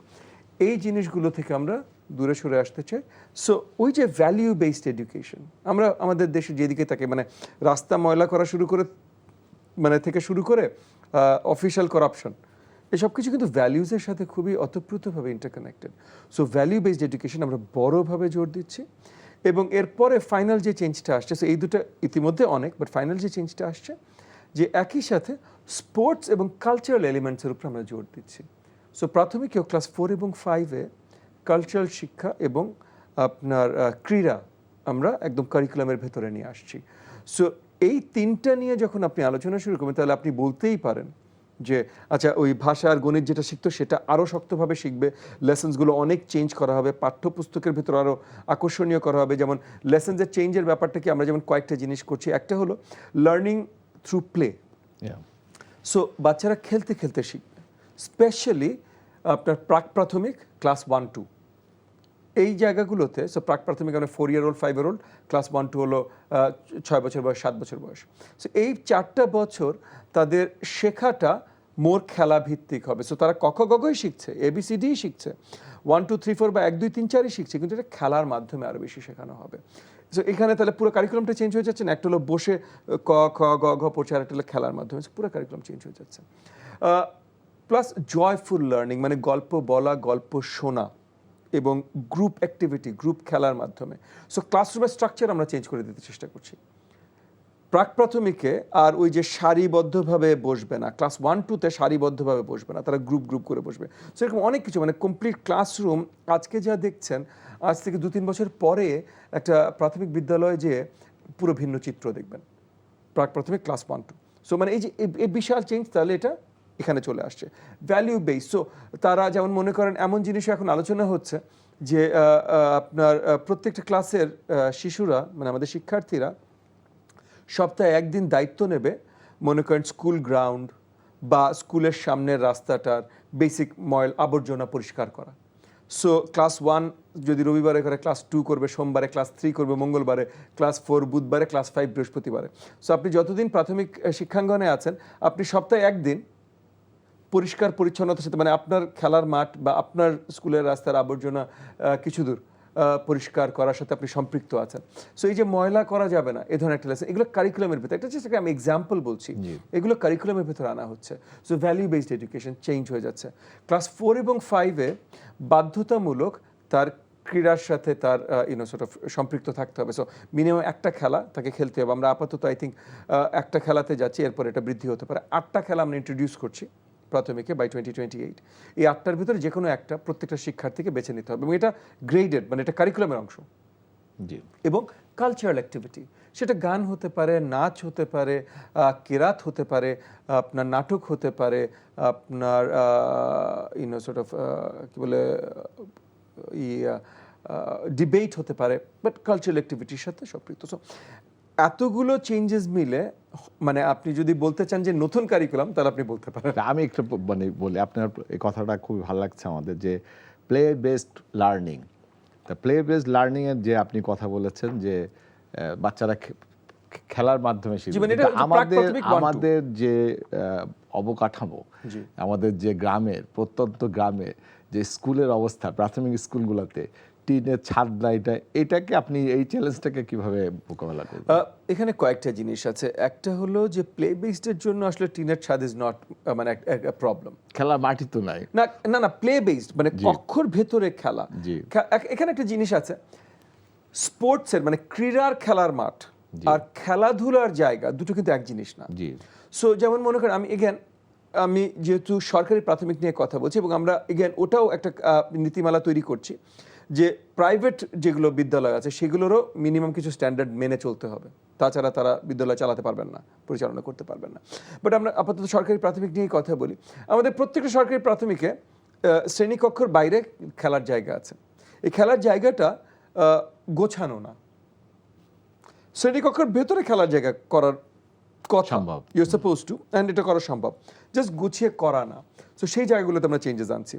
এই জিনিসগুলো থেকে আমরা দূরে সরে আসতে চাই। সো ওই যে ভ্যালিউ বেসড এডুকেশন, আমরা আমাদের দেশে যেদিকে থাকে, মানে রাস্তা ময়লা করা থেকে শুরু করে অফিসিয়াল করাপশন, এসব কিছু কিন্তু ভ্যালিউজের সাথে খুবই অতপ্রুতভাবে interconnected. So value based education আমরা বড়োভাবে জোর দিচ্ছি। এবং এরপরে ফাইনাল যে চেঞ্জটা আসছে, সো এই দুটো ইতিমধ্যে অনেক, বাট ফাইনাল যে চেঞ্জটা আসছে, যে একই সাথে স্পোর্টস এবং কালচারাল এলিমেন্টসের উপর আমরা জোর দিচ্ছি। সো প্রাথমিকেও ক্লাস 4 এবং 5-এ কালচারাল শিক্ষা এবং আপনার ক্রীড়া আমরা একদম কারিকুলামের ভেতরে নিয়ে আসছি। সো এই তিনটা নিয়ে যখন আপনি আলোচনা শুরু করবেন, তাহলে আপনি বলতেই পারেন যে আচ্ছা, ওই ভাষা আর গণিত যেটা শিখতো সেটা আরও শক্তভাবে শিখবে, লেসেন্সগুলো অনেক চেঞ্জ করা হবে, পাঠ্যপুস্তকের ভেতর আরও আকর্ষণীয় করা হবে। যেমন লেসেন্সের চেঞ্জের ব্যাপারটা কি, আমরা যেমন কয়েকটা জিনিস করছি, একটা হলো লার্নিং থ্রু প্লে। সো বাচ্চারা খেলতে খেলতে শিখবে, স্পেশালি আপনার প্রাক প্রাথমিক ক্লাস 1-2 এই জায়গাগুলোতে। সো প্রাক প্রাথমিক মানে 4 year old, 5 year old, class 1-2 হলো 6 বছর বয়স, 7 বছর বয়স। সো এই 4টা বছর তাদের শেখাটা মোর খেলা ভিত্তিক হবে। সো তারা ক খ গ ঘই শিখছে, ABCD শিখছে, 1 2 3 4 বা 1 2 3 4ই শিখছে, কিন্তু এটা খেলার মাধ্যমে আরও বেশি শেখানো হবে। সো এখানে তাহলে পুরো কারিকুলামটা চেঞ্জ হয়ে যাচ্ছে না, একটা হলো বসে ক খ গ ঘ পড়ছে, আর একটা হলো খেলার মাধ্যমে, পুরো কারিকুলাম চেঞ্জ হয়ে যাচ্ছে। প্লাস জয়ফুল লার্নিং, মানে গল্প বলা, গল্প শোনা এবং গ্রুপ অ্যাক্টিভিটি, গ্রুপ খেলার মাধ্যমে। সো ক্লাসরুমের স্ট্রাকচার আমরা চেঞ্জ করে দিতে চেষ্টা করছি। প্রাক প্রাথমিকে আর ওই যে সারিবদ্ধভাবে বসবে না, ক্লাস 1-2-তে সারিবদ্ধভাবে বসবে না, তারা গ্রুপ গ্রুপ করে বসবে। সেরকম অনেক কিছু, মানে কমপ্লিট ক্লাসরুম আজকে যা দেখছেন, আজ থেকে 2-3 বছর পরে একটা প্রাথমিক বিদ্যালয়ে যে পুরো ভিন্ন চিত্র দেখবেন, প্রাক প্রাথমিক ক্লাস 1-2। সো মানে এই যে এই বিশাল চেঞ্জ, তাহলে এটা এখানে চলে আসছে। ভ্যালিউ বেস, সো তারা যেমন মনে করেন এমন জিনিস এখন আলোচনা হচ্ছে যে আপনার প্রত্যেকটা ক্লাসের শিশুরা, মানে আমাদের শিক্ষার্থীরা সপ্তাহে একদিন দায়িত্ব নেবে, মনে করেন স্কুল গ্রাউন্ড বা স্কুলের সামনের রাস্তাটার বেসিক আবর্জনা পরিষ্কার করা। সো ক্লাস 1 যদি রবিবারে করে, ক্লাস 2 করবে সোমবারে, ক্লাস 3 করবে মঙ্গলবারে, ক্লাস 4 বুধবারে, ক্লাস 5 বৃহস্পতিবারে। সো আপনি যতদিন প্রাথমিক শিক্ষাঙ্গনে আছেন, আপনি সপ্তাহে একদিন পরিষ্কার পরিচ্ছন্নতার সাথে, মানে আপনার খেলার মাঠ বা আপনার স্কুলের রাস্তার আবর্জনা কিছু দূর পরিষ্কার করার সাথে আপনি সম্পৃক্ত আছেন। সো এই যে ময়লা করা যাবে না, এই ধরনের একটা লেসন, এগুলো কারিকুলামের ভিতরে, একটা জাস্ট আমি এক্সাম্পল বলছি, এগুলো কারিকুলামের ভিতরে আনা হচ্ছে। So value based education change হয়ে যাচ্ছে। ক্লাস 4 এবং 5-এ বাধ্যতামূলক তার ক্রীড়ার সাথে তার সম্পৃক্ত থাকতে হবে। সো মিনিমাম একটা খেলা তাকে খেলতে হবে। আমরা আপাতত আই থিঙ্ক একটা খেলাতে যাচ্ছি, এরপর এটা বৃদ্ধি হতে পারে। 8টা খেলা আমরা ইন্ট্রোডিউস করছি প্রাথমিকে বাই 2028। এই 8টার ভিতরে যে কোনো একটা প্রত্যেকটা শিক্ষার্থীকে বেছে নিতে হবে, এবং এটা গ্রেডেড, মানে এটা কারিকুলামের অংশ।
জি।
এবং কালচারাল অ্যাক্টিভিটি, সেটা গান হতে পারে, নাচ হতে পারে, কেরাত হতে পারে, আপনার নাটক হতে পারে, আপনার কি বলে ডিবেট হতে পারে, বাট কালচারাল অ্যাক্টিভিটির সাথে সম্পৃক্ত। সো এতগুলো চেঞ্জেস মিলে, মানে আপনি যদি বলতে চান যে নতুন কারিকুলাম, তাহলে আপনি বলতে পারেন।
আমি একটু মানে বলি, আপনার এই কথাটা খুবই ভালো লাগছে আমাদের, যে প্লে বেসড লার্নিং। তা প্লে বেসড লার্নিং এর যে আপনি কথা বলেছেন, যে বাচ্চারা খেলার মাধ্যমে শিখবে, আমাদের যে অবকাঠামো, আমাদের যে গ্রামের, প্রত্যন্ত গ্রামের যে স্কুলের অবস্থা, প্রাথমিক স্কুলগুলোতে টিনের ছাদ নাই, এটাকে আপনি এই চ্যালেঞ্জটাকে কিভাবে মোকাবেলা করবেন?
এখানে কয়েকটা জিনিস আছে। একটা হলো যে প্লে বেসডের জন্য আসলে টিনের ছাদ ইজ নট মানে একটা প্রবলেম।
খেলার মাটি তো নাই।
না না, প্লে বেসড মানে কক্ষর ভেতরে খেলা। এখানে একটা জিনিস আছে, স্পোর্টসের মানে ক্রীড়ার খেলার মাঠ আর খেলাধুলার জায়গা দুটো কিন্তু এক জিনিস না। সো যেমন মনে করেন, আমি যেহেতু সরকারি প্রাথমিক নিয়ে কথা বলছি, এবং আমরা ওটাও একটা নীতিমালা তৈরি করছি যে প্রাইভেট যেগুলো বিদ্যালয় আছে সেগুলোরও মিনিমাম কিছু স্ট্যান্ডার্ড মেনে চলতে হবে, তাছাড়া তারা বিদ্যালয় চালাতে পারবেন না, পরিচালনা করতে পারবেন না। বাট আমরা আপাতত সরকারি প্রাথমিক নিয়ে কথা বলি। আমাদের প্রত্যেকটা সরকারি প্রাথমিকে শ্রেণীকক্ষের বাইরে খেলার জায়গা আছে। এই খেলার জায়গাটা গোছানো না, শ্রেণীকক্ষের ভেতরে খেলার জায়গা করার কথা সম্ভব, you are suppose to, and এটা করা সম্ভব, জাস্ট গুছিয়ে করা না। সো সেই জায়গাগুলোতে আমরা চেঞ্জেস আনছি।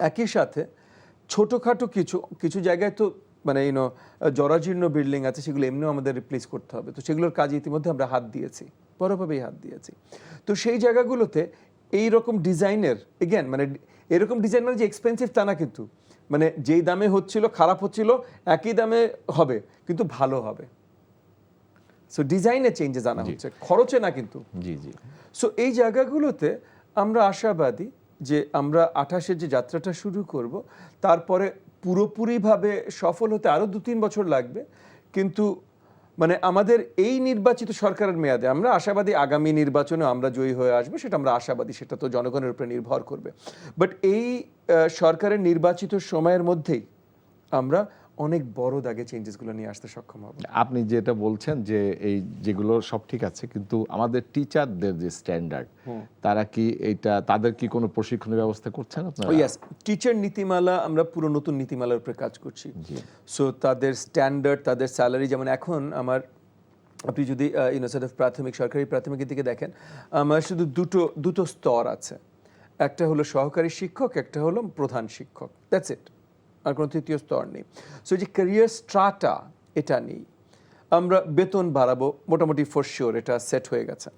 একই সাথে ছোটোখাটো কিছু জায়গায় তো মানে জরাজীর্ণ বিল্ডিং আছে, সেগুলো এমনিও আমাদের রিপ্লেস করতে হবে। তো সেগুলোর কাজে ইতিমধ্যে আমরা হাত দিয়েছি, বড়ভাবেই হাত দিয়েছি। তো সেই জায়গাগুলোতে এইরকম ডিজাইনের, মানে এরকম ডিজাইন মানে যে এক্সপেন্সিভ তা না, কিন্তু মানে যেই দামে হচ্ছিল, খারাপ হচ্ছিল, একই দামে হবে কিন্তু ভালো হবে। সো ডিজাইনে চেঞ্জেস আনা হচ্ছে, খরচে না কিন্তু। সো এই জায়গাগুলোতে আমরা আশাবাদী যে আমরা 28-এর যে যাত্রাটা শুরু করব, তারপরে পুরোপুরিভাবে সফল হতে আরও 2-3 বছর লাগবে। কিন্তু মানে আমাদের এই নির্বাচিত সরকারের মেয়াদে আমরা আশাবাদী আগামী নির্বাচনে আমরা জয়ী হয়ে আসবো, সেটা আমরা আশাবাদী, সেটা তো জনগণের উপরে নির্ভর করবে। বাট এই সরকারের নির্বাচিত সময়ের মধ্যেই আমরা অনেক বড় দাগে চেঞ্জেসগুলো নিয়ে আসতে সক্ষম হব।
আপনি যেটা বলছেন যে এই যেগুলো সব ঠিক আছে, কিন্তু আমাদের টিচারদের যে স্ট্যান্ডার্ড, তারা কি তাদের কি কোনো প্রশিক্ষণের ব্যবস্থা করছেন আপনারা?
ইয়েস, টিচার নীতিমালা আমরা পুরো নতুন নীতিমালার উপরে কাজ করছি। সো তাদের স্ট্যান্ডার্ড, তাদের স্যালারি, যেমন এখন আপনি যদি প্রাথমিক, সরকারি প্রাথমিকের দিকে দেখেন, আমার শুধু দুটো স্তর আছে, একটা হলো সহকারী শিক্ষক, একটা হলো প্রধান শিক্ষক, দ্যাটস ইট, আর কোনো তৃতীয় স্তর নেই। সো যে ক্যারিয়ার স্ট্রাটা এটা নেই। আমরা বেতন বাড়াবো মোটামুটি ফর শিওর, এটা সেট হয়ে গেছে।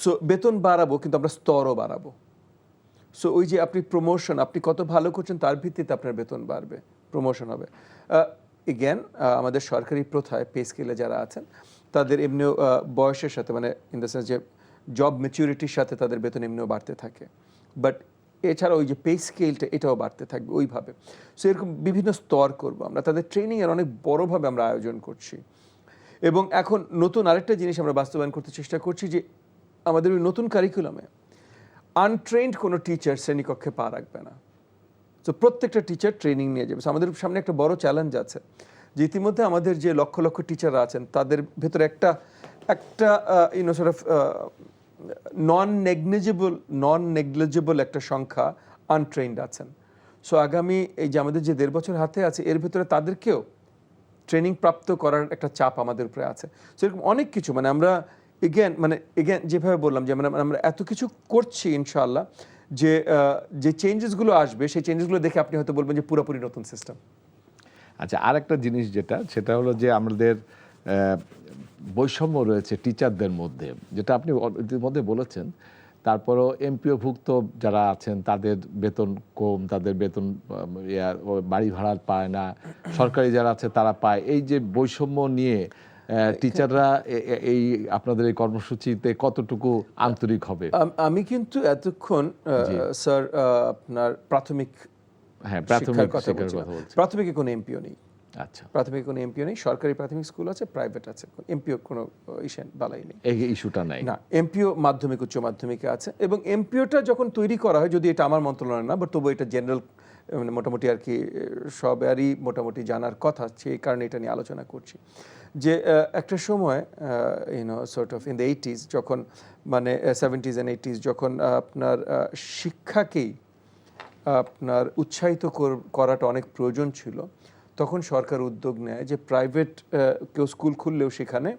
সো বেতন বাড়াবো, কিন্তু আমরা স্তরও বাড়াবো। সো ওই যে আপনি প্রমোশন, আপনি কত ভালো করছেন তার ভিত্তিতে আপনার বেতন বাড়বে, প্রমোশন হবে। এগেন আমাদের সরকারি প্রথায় পে স্কেলে যারা আছেন তাদের এমনিও বয়সের সাথে মানে ইন দ্য সেন্স যে জব ম্যাচুরিটির সাথে তাদের বেতন এমনিও বাড়তে থাকে, বাট এছাড়া ওই যে পে স্কেলটা এটাও বাড়তে থাকবে ওইভাবে। সো এরকম বিভিন্ন স্তর করব আমরা, তাদের ট্রেনিংয়ের অনেক বড়োভাবে আমরা আয়োজন করছি। এবং এখন নতুন আরেকটা জিনিস আমরা বাস্তবায়ন করতে চেষ্টা করছি যে আমাদের ওই নতুন কারিকুলামে আনট্রেন্ড কোনো টিচার শ্রেণীকক্ষে পা রাখবে না। তো প্রত্যেকটা টিচার ট্রেনিং নিয়ে যাবে। So আমাদের সামনে একটা বড় চ্যালেঞ্জ আছে যে ইতিমধ্যে আমাদের যে লক্ষ লক্ষ টিচাররা আছেন তাদের ভেতরে একটা সর্ট অফ নন নেগলিজেবল একটা সংখ্যা আনট্রেন্ড আছেন। সো আগামী এই যে আমাদের যে 1.5 বছর হাতে আছে এর ভেতরে তাদেরকেও ট্রেনিং প্রাপ্ত করার একটা চাপ আমাদের উপরে আছে। সো এরকম অনেক কিছু মানে আমরা এগেন যেভাবে বললাম যে আমরা এত কিছু করছি ইনশাআল্লাহ যে চেঞ্জেসগুলো আসবে সেই চেঞ্জেসগুলো দেখে আপনি হয়তো বলবেন যে পুরোপুরি নতুন সিস্টেম।
আচ্ছা, আরেকটা জিনিস সেটা হলো যে আমাদের বৈষম্য রয়েছে টিচারদের মধ্যে, যেটা আপনি ইতিমধ্যে বলেছেন। তারপরও এমপিওভুক্ত যারা আছেন তাদের বেতন কম, তাদের বেতন বাড়ি ভাড়া পায় না, সরকারি যারা আছে তারা পায়। এই যে বৈষম্য নিয়ে টিচাররা এই আপনাদের এই কর্মসূচিতে কতটুকু আন্তরিক হবে?
আমি কিন্তু এতক্ষণ স্যার আপনার প্রাথমিক কথা বলছি। প্রাথমিকে কোনো এমপিও নেই।
আচ্ছা,
প্রাথমিক কোনো এমপিও নেই। সরকারি প্রাথমিক স্কুল আছে, প্রাইভেট আছে, এমপিও কোনো বালাই নেই,
এই ইস্যুটা নাই
না। এমপিও মাধ্যমিক উচ্চ মাধ্যমিকে আছে এবং এমপিওটা যখন তৈরি করা হয়, যদি এটা আমার মন্ত্রণালয় না, বাট তবু এটা জেনারেল মানে মোটামুটি আর কি সবারই মোটামুটি জানার কথা, সেই কারণে এটা নিয়ে আলোচনা করছি। যে একটা সময় sort of in the 80s যখন মানে 70s and 80s যখন আপনার শিক্ষাকেই আপনার উৎসাহিত করাটা অনেক প্রয়োজন ছিল, তখন সরকার উদ্যোগ নেয় যে প্রাইভেট কেউ স্কুল খুললেও সেখানে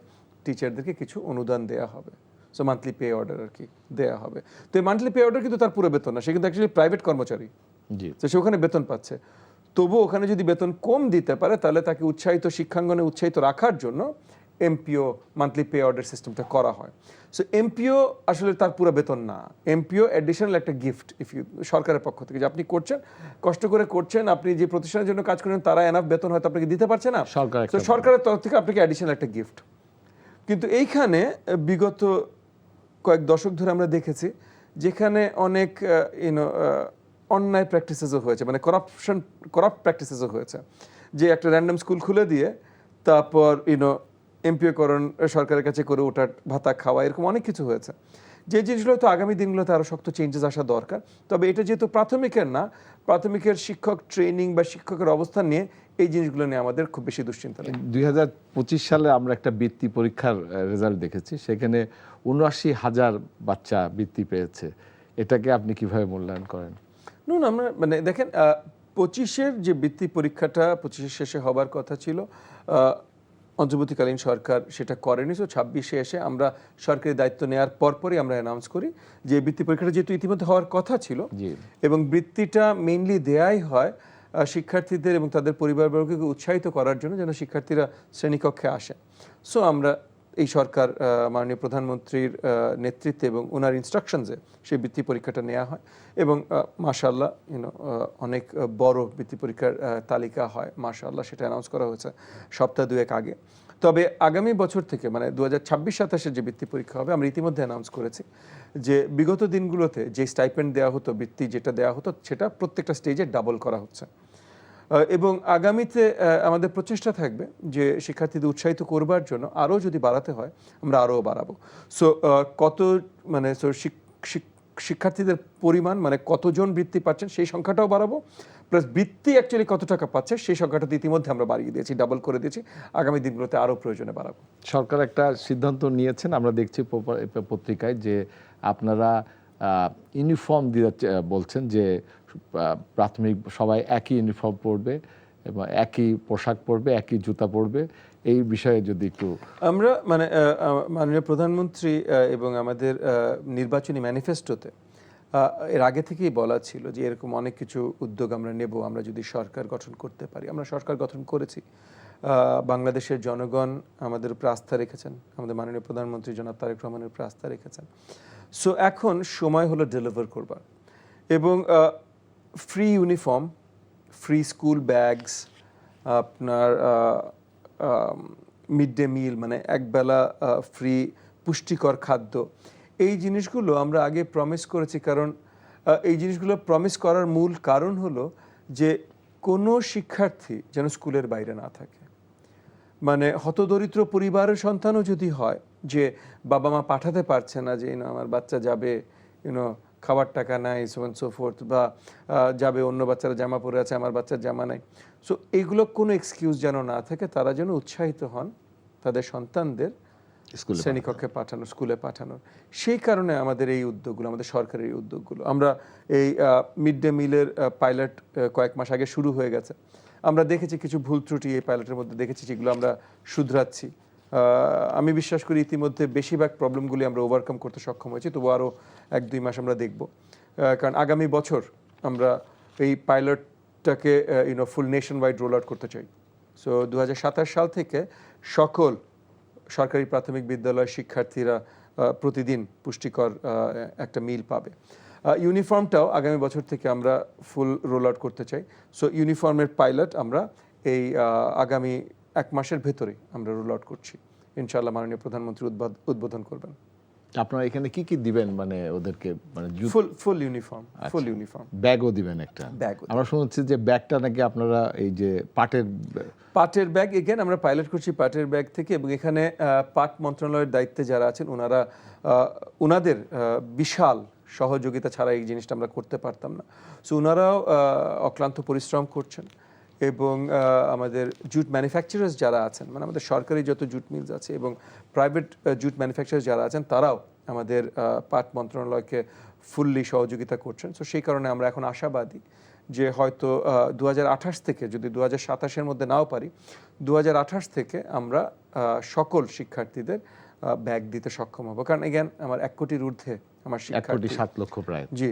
টিচারদেরকে কিছু অনুদান দেওয়া হবে। সো মান্থলি পে অর্ডার আর কি দেওয়া হবে। তো এই মান্থলি পে অর্ডার কিন্তু তার পুরো বেতন না, সে কিন্তু অ্যাকচুয়ালি প্রাইভেট কর্মচারী, তো সে ওখানে বেতন পাচ্ছে। তবু ওখানে যদি বেতন কম দিতে পারে তাহলে তাকে শিক্ষাঙ্গনে উৎসাহিত রাখার জন্য এমপিও মান্থলি পে অর্ডার সিস্টেমটা করা হয়। সো এমপিও আসলে তার পুরো বেতন না, এমপিও অ্যাডিশনাল একটা গিফট সরকারের পক্ষ থেকে, যে আপনি করছেন, কষ্ট করে করছেন, আপনি যে প্রতিষ্ঠানের জন্য কাজ করেন তারা এনাফ বেতন হয়তো আপনাকে দিতে পারছে না, সরকারের তরফ থেকে আপনাকে অ্যাডিশনাল একটা গিফট। কিন্তু এইখানে বিগত কয়েক দশক ধরে আমরা দেখেছি যেখানে অনেক অন্যায় প্র্যাকটিসেসও হয়েছে, মানে করাপ্ট প্র্যাকটিসেসও হয়েছে, যে একটা র্যান্ডম স্কুল খুলে দিয়ে তারপর এমপিওকরণ সরকারের কাছে করে ওটার ভাতা খাওয়া, এরকম অনেক কিছু হয়েছে। যে জিনিসগুলো তো আগামী দিনগুলোতে আরও শক্ত চেঞ্জেস আসা দরকার। তবে এটা যেহেতু প্রাথমিকের না, প্রাথমিকের শিক্ষক ট্রেনিং বা শিক্ষকের অবস্থান নিয়ে এই জিনিসগুলো নিয়ে আমাদের খুব বেশি দুশ্চিন্তা নেই।
2025 সালে আমরা একটা বৃত্তি পরীক্ষার রেজাল্ট দেখেছি, সেখানে 79,000 বাচ্চা বৃত্তি পেয়েছে। এটাকে আপনি কিভাবে মূল্যায়ন করেন?
আমরা মানে দেখেন 25-এর যে বৃত্তি পরীক্ষাটা 25-এর শেষে হবার কথা ছিল, অন্তর্বর্তীকালীন সরকার সেটা করেনি। সো 26-এ এসে আমরা সরকারি দায়িত্ব নেওয়ার পরপরই আমরা অ্যানাউন্স করি যে বৃত্তি পরীক্ষাটা যেহেতু ইতিমধ্যে হওয়ার কথা ছিল এবং বৃত্তিটা মেইনলি দেয়াই হয় শিক্ষার্থীদের এবং তাদের পরিবারবর্গকে উৎসাহিত করার জন্য যেন শিক্ষার্থীরা শ্রেণীকক্ষে আসে। সো আমরা এই সরকার মাননীয় প্রধানমন্ত্রীর নেতৃত্বে এবং ওনার ইনস্ট্রাকশনসে সেই বৃত্তি পরীক্ষাটা নেওয়া হয় এবং মাশাআল্লাহ অনেক বড় বৃত্তি পরীক্ষার তালিকা হয় মাশাআল্লাহ, সেটা অ্যানাউন্স করা হয়েছে সপ্তাহ দুয়েক আগে। তবে আগামী বছর থেকে মানে 2026-27-এর যে বৃত্তি পরীক্ষা হবে, আমরা ইতিমধ্যে অ্যানাউন্স করেছি যে বিগত দিনগুলোতে যে স্টাইপেন্ড দেওয়া হতো, বৃত্তি যেটা দেওয়া হতো, সেটা প্রত্যেকটা স্টেজে ডাবল করা হচ্ছে এবং আগামীতে আমাদের প্রচেষ্টা থাকবে যে শিক্ষার্থীদের উৎসাহিত করবার জন্য আরও যদি বাড়াতে হয় আমরা আরও বাড়াবো। সো কত মানে শিক্ষার্থীদের পরিমাণ মানে কতজন বৃত্তি পাচ্ছেন সেই সংখ্যাটাও বাড়াবো, প্লাস বৃত্তি অ্যাকচুয়ালি কত টাকা পাচ্ছে সেই সংখ্যাটা ইতিমধ্যে আমরা বাড়িয়ে দিয়েছি, ডাবল করে দিয়েছি। আগামী দিনগুলোতে আরও প্রয়োজনে বাড়াবো।
সরকার একটা সিদ্ধান্ত নিয়েছেন, আমরা দেখছি পত্রিকায় যে আপনারা ইউনিফর্ম দিয়ে বলছেন যে প্রাথমিক সবাই একই ইউনিফর্ম পরবে এবং একই পোশাক পরবে, একই জুতা পরবে। এই বিষয়ে যদি একটু
আমরা মানে মাননীয় প্রধানমন্ত্রী এবং আমাদের নির্বাচনী ম্যানিফেস্টোতে এর আগে থেকেই বলা ছিল যে এরকম অনেক কিছু উদ্যোগ আমরা নেব আমরা যদি সরকার গঠন করতে পারি। আমরা সরকার গঠন করেছি, বাংলাদেশের জনগণ আমাদের উপর আস্থা রেখেছেন, আমাদের মাননীয় প্রধানমন্ত্রী জনাব তারেক রহমানের উপর আস্থা রেখেছেন। সো এখন সময় হলো ডেলিভার করবার এবং free uniform, free school bags, আপনার মিড ডে মিল মানে একবেলা ফ্রি পুষ্টিকর খাদ্য, এই জিনিসগুলো আমরা আগে প্রমিস করেছি। কারণ এই জিনিসগুলো প্রমিস করার মূল কারণ হলো যে কোনো শিক্ষার্থী যেন স্কুলের বাইরে না থাকে। মানে হতদরিদ্র পরিবারের সন্তানও যদি হয় যে বাবা মা পাঠাতে পারছে না, যে আমার বাচ্চা যাবে খাবার টাকা নাই, সো অ্যান্ড সো ফোর্থ, বা যাবে অন্য বাচ্চারা জামা পরে আছে আমার বাচ্চার জামা নাই, সো এইগুলো কোনো এক্সকিউজ যেন না থাকে, তারা যেন উৎসাহিত হন তাদের সন্তানদের শ্রেণীকক্ষে পাঠানো, স্কুলে পাঠানোর। সেই কারণে আমাদের এই উদ্যোগগুলো, আমাদের সরকারের এই উদ্যোগগুলো, আমরা এই মিড ডে মিলের পাইলট কয়েক মাস আগে শুরু হয়ে গেছে। আমরা দেখেছি কিছু ভুল ত্রুটি এই পাইলটের মধ্যে দেখেছি, যেগুলো আমরা শুধরাচ্ছি। আমি বিশ্বাস করি ইতিমধ্যে বেশিরভাগ প্রবলেমগুলি আমরা ওভারকাম করতে সক্ষম হয়েছি, তবু আরও 1-2 মাস আমরা দেখব। কারণ আগামী বছর আমরা এই পাইলটটাকে ফুল নেশন ওয়াইড রোল আউট করতে চাই। সো 2027 সাল থেকে সকল সরকারি প্রাথমিক বিদ্যালয়ের শিক্ষার্থীরা প্রতিদিন পুষ্টিকর একটা মিল পাবে। ইউনিফর্মটাও আগামী বছর থেকে আমরা ফুল রোল আউট করতে চাই। সো ইউনিফর্মের পাইলট আমরা এই আগামী 1 মাসের ভেতরে আমরা রোল আউট করছি, ইনশাআল্লাহ। মাননীয় প্রধানমন্ত্রী উদ্বোধন করবেন।
আপনারা এখানে কি কি দিবেন, মানে ওদেরকে মানে
ফুল ইউনিফর্ম, ফুল ইউনিফর্ম,
ব্যাগও দিবেন একটা? আমরা শুনছি যে ব্যাগটা নাকি আপনারা এই যে পাটের
ব্যাগ, এগেন আমরা পাইলট করছি পাটের ব্যাগ থেকে, এবং এখানে পাট মন্ত্রণালয়ের দায়িত্বে যারা আছেন ওনাদের বিশাল সহযোগিতা ছাড়া এই জিনিসটা আমরা করতে পারতাম না। সো ওনারাও অক্লান্ত পরিশ্রম করছেন, এবং আমাদের জুট ম্যানুফ্যাকচারার্স যারা আছেন, মানে আমাদের সরকারি যত জুট মিলস আছে এবং প্রাইভেট জুট ম্যানুফ্যাকচারার্স যারা আছেন, তারাও আমাদের পাট মন্ত্রণালয়কে ফুললি সহযোগিতা করছেন। সো সেই কারণে আমরা এখন আশাবাদী যে হয়তো 2028 থেকে, যদি 2027-এর মধ্যে নাও পারি, 2028 থেকে আমরা সকল শিক্ষার্থীদের ব্যাগ দিতে সক্ষম হব। কারণ এগেন আমার 1 কোটির ঊর্ধ্বে আমার শিক্ষার্থী,
1.7 লক্ষ প্রায়।
জি,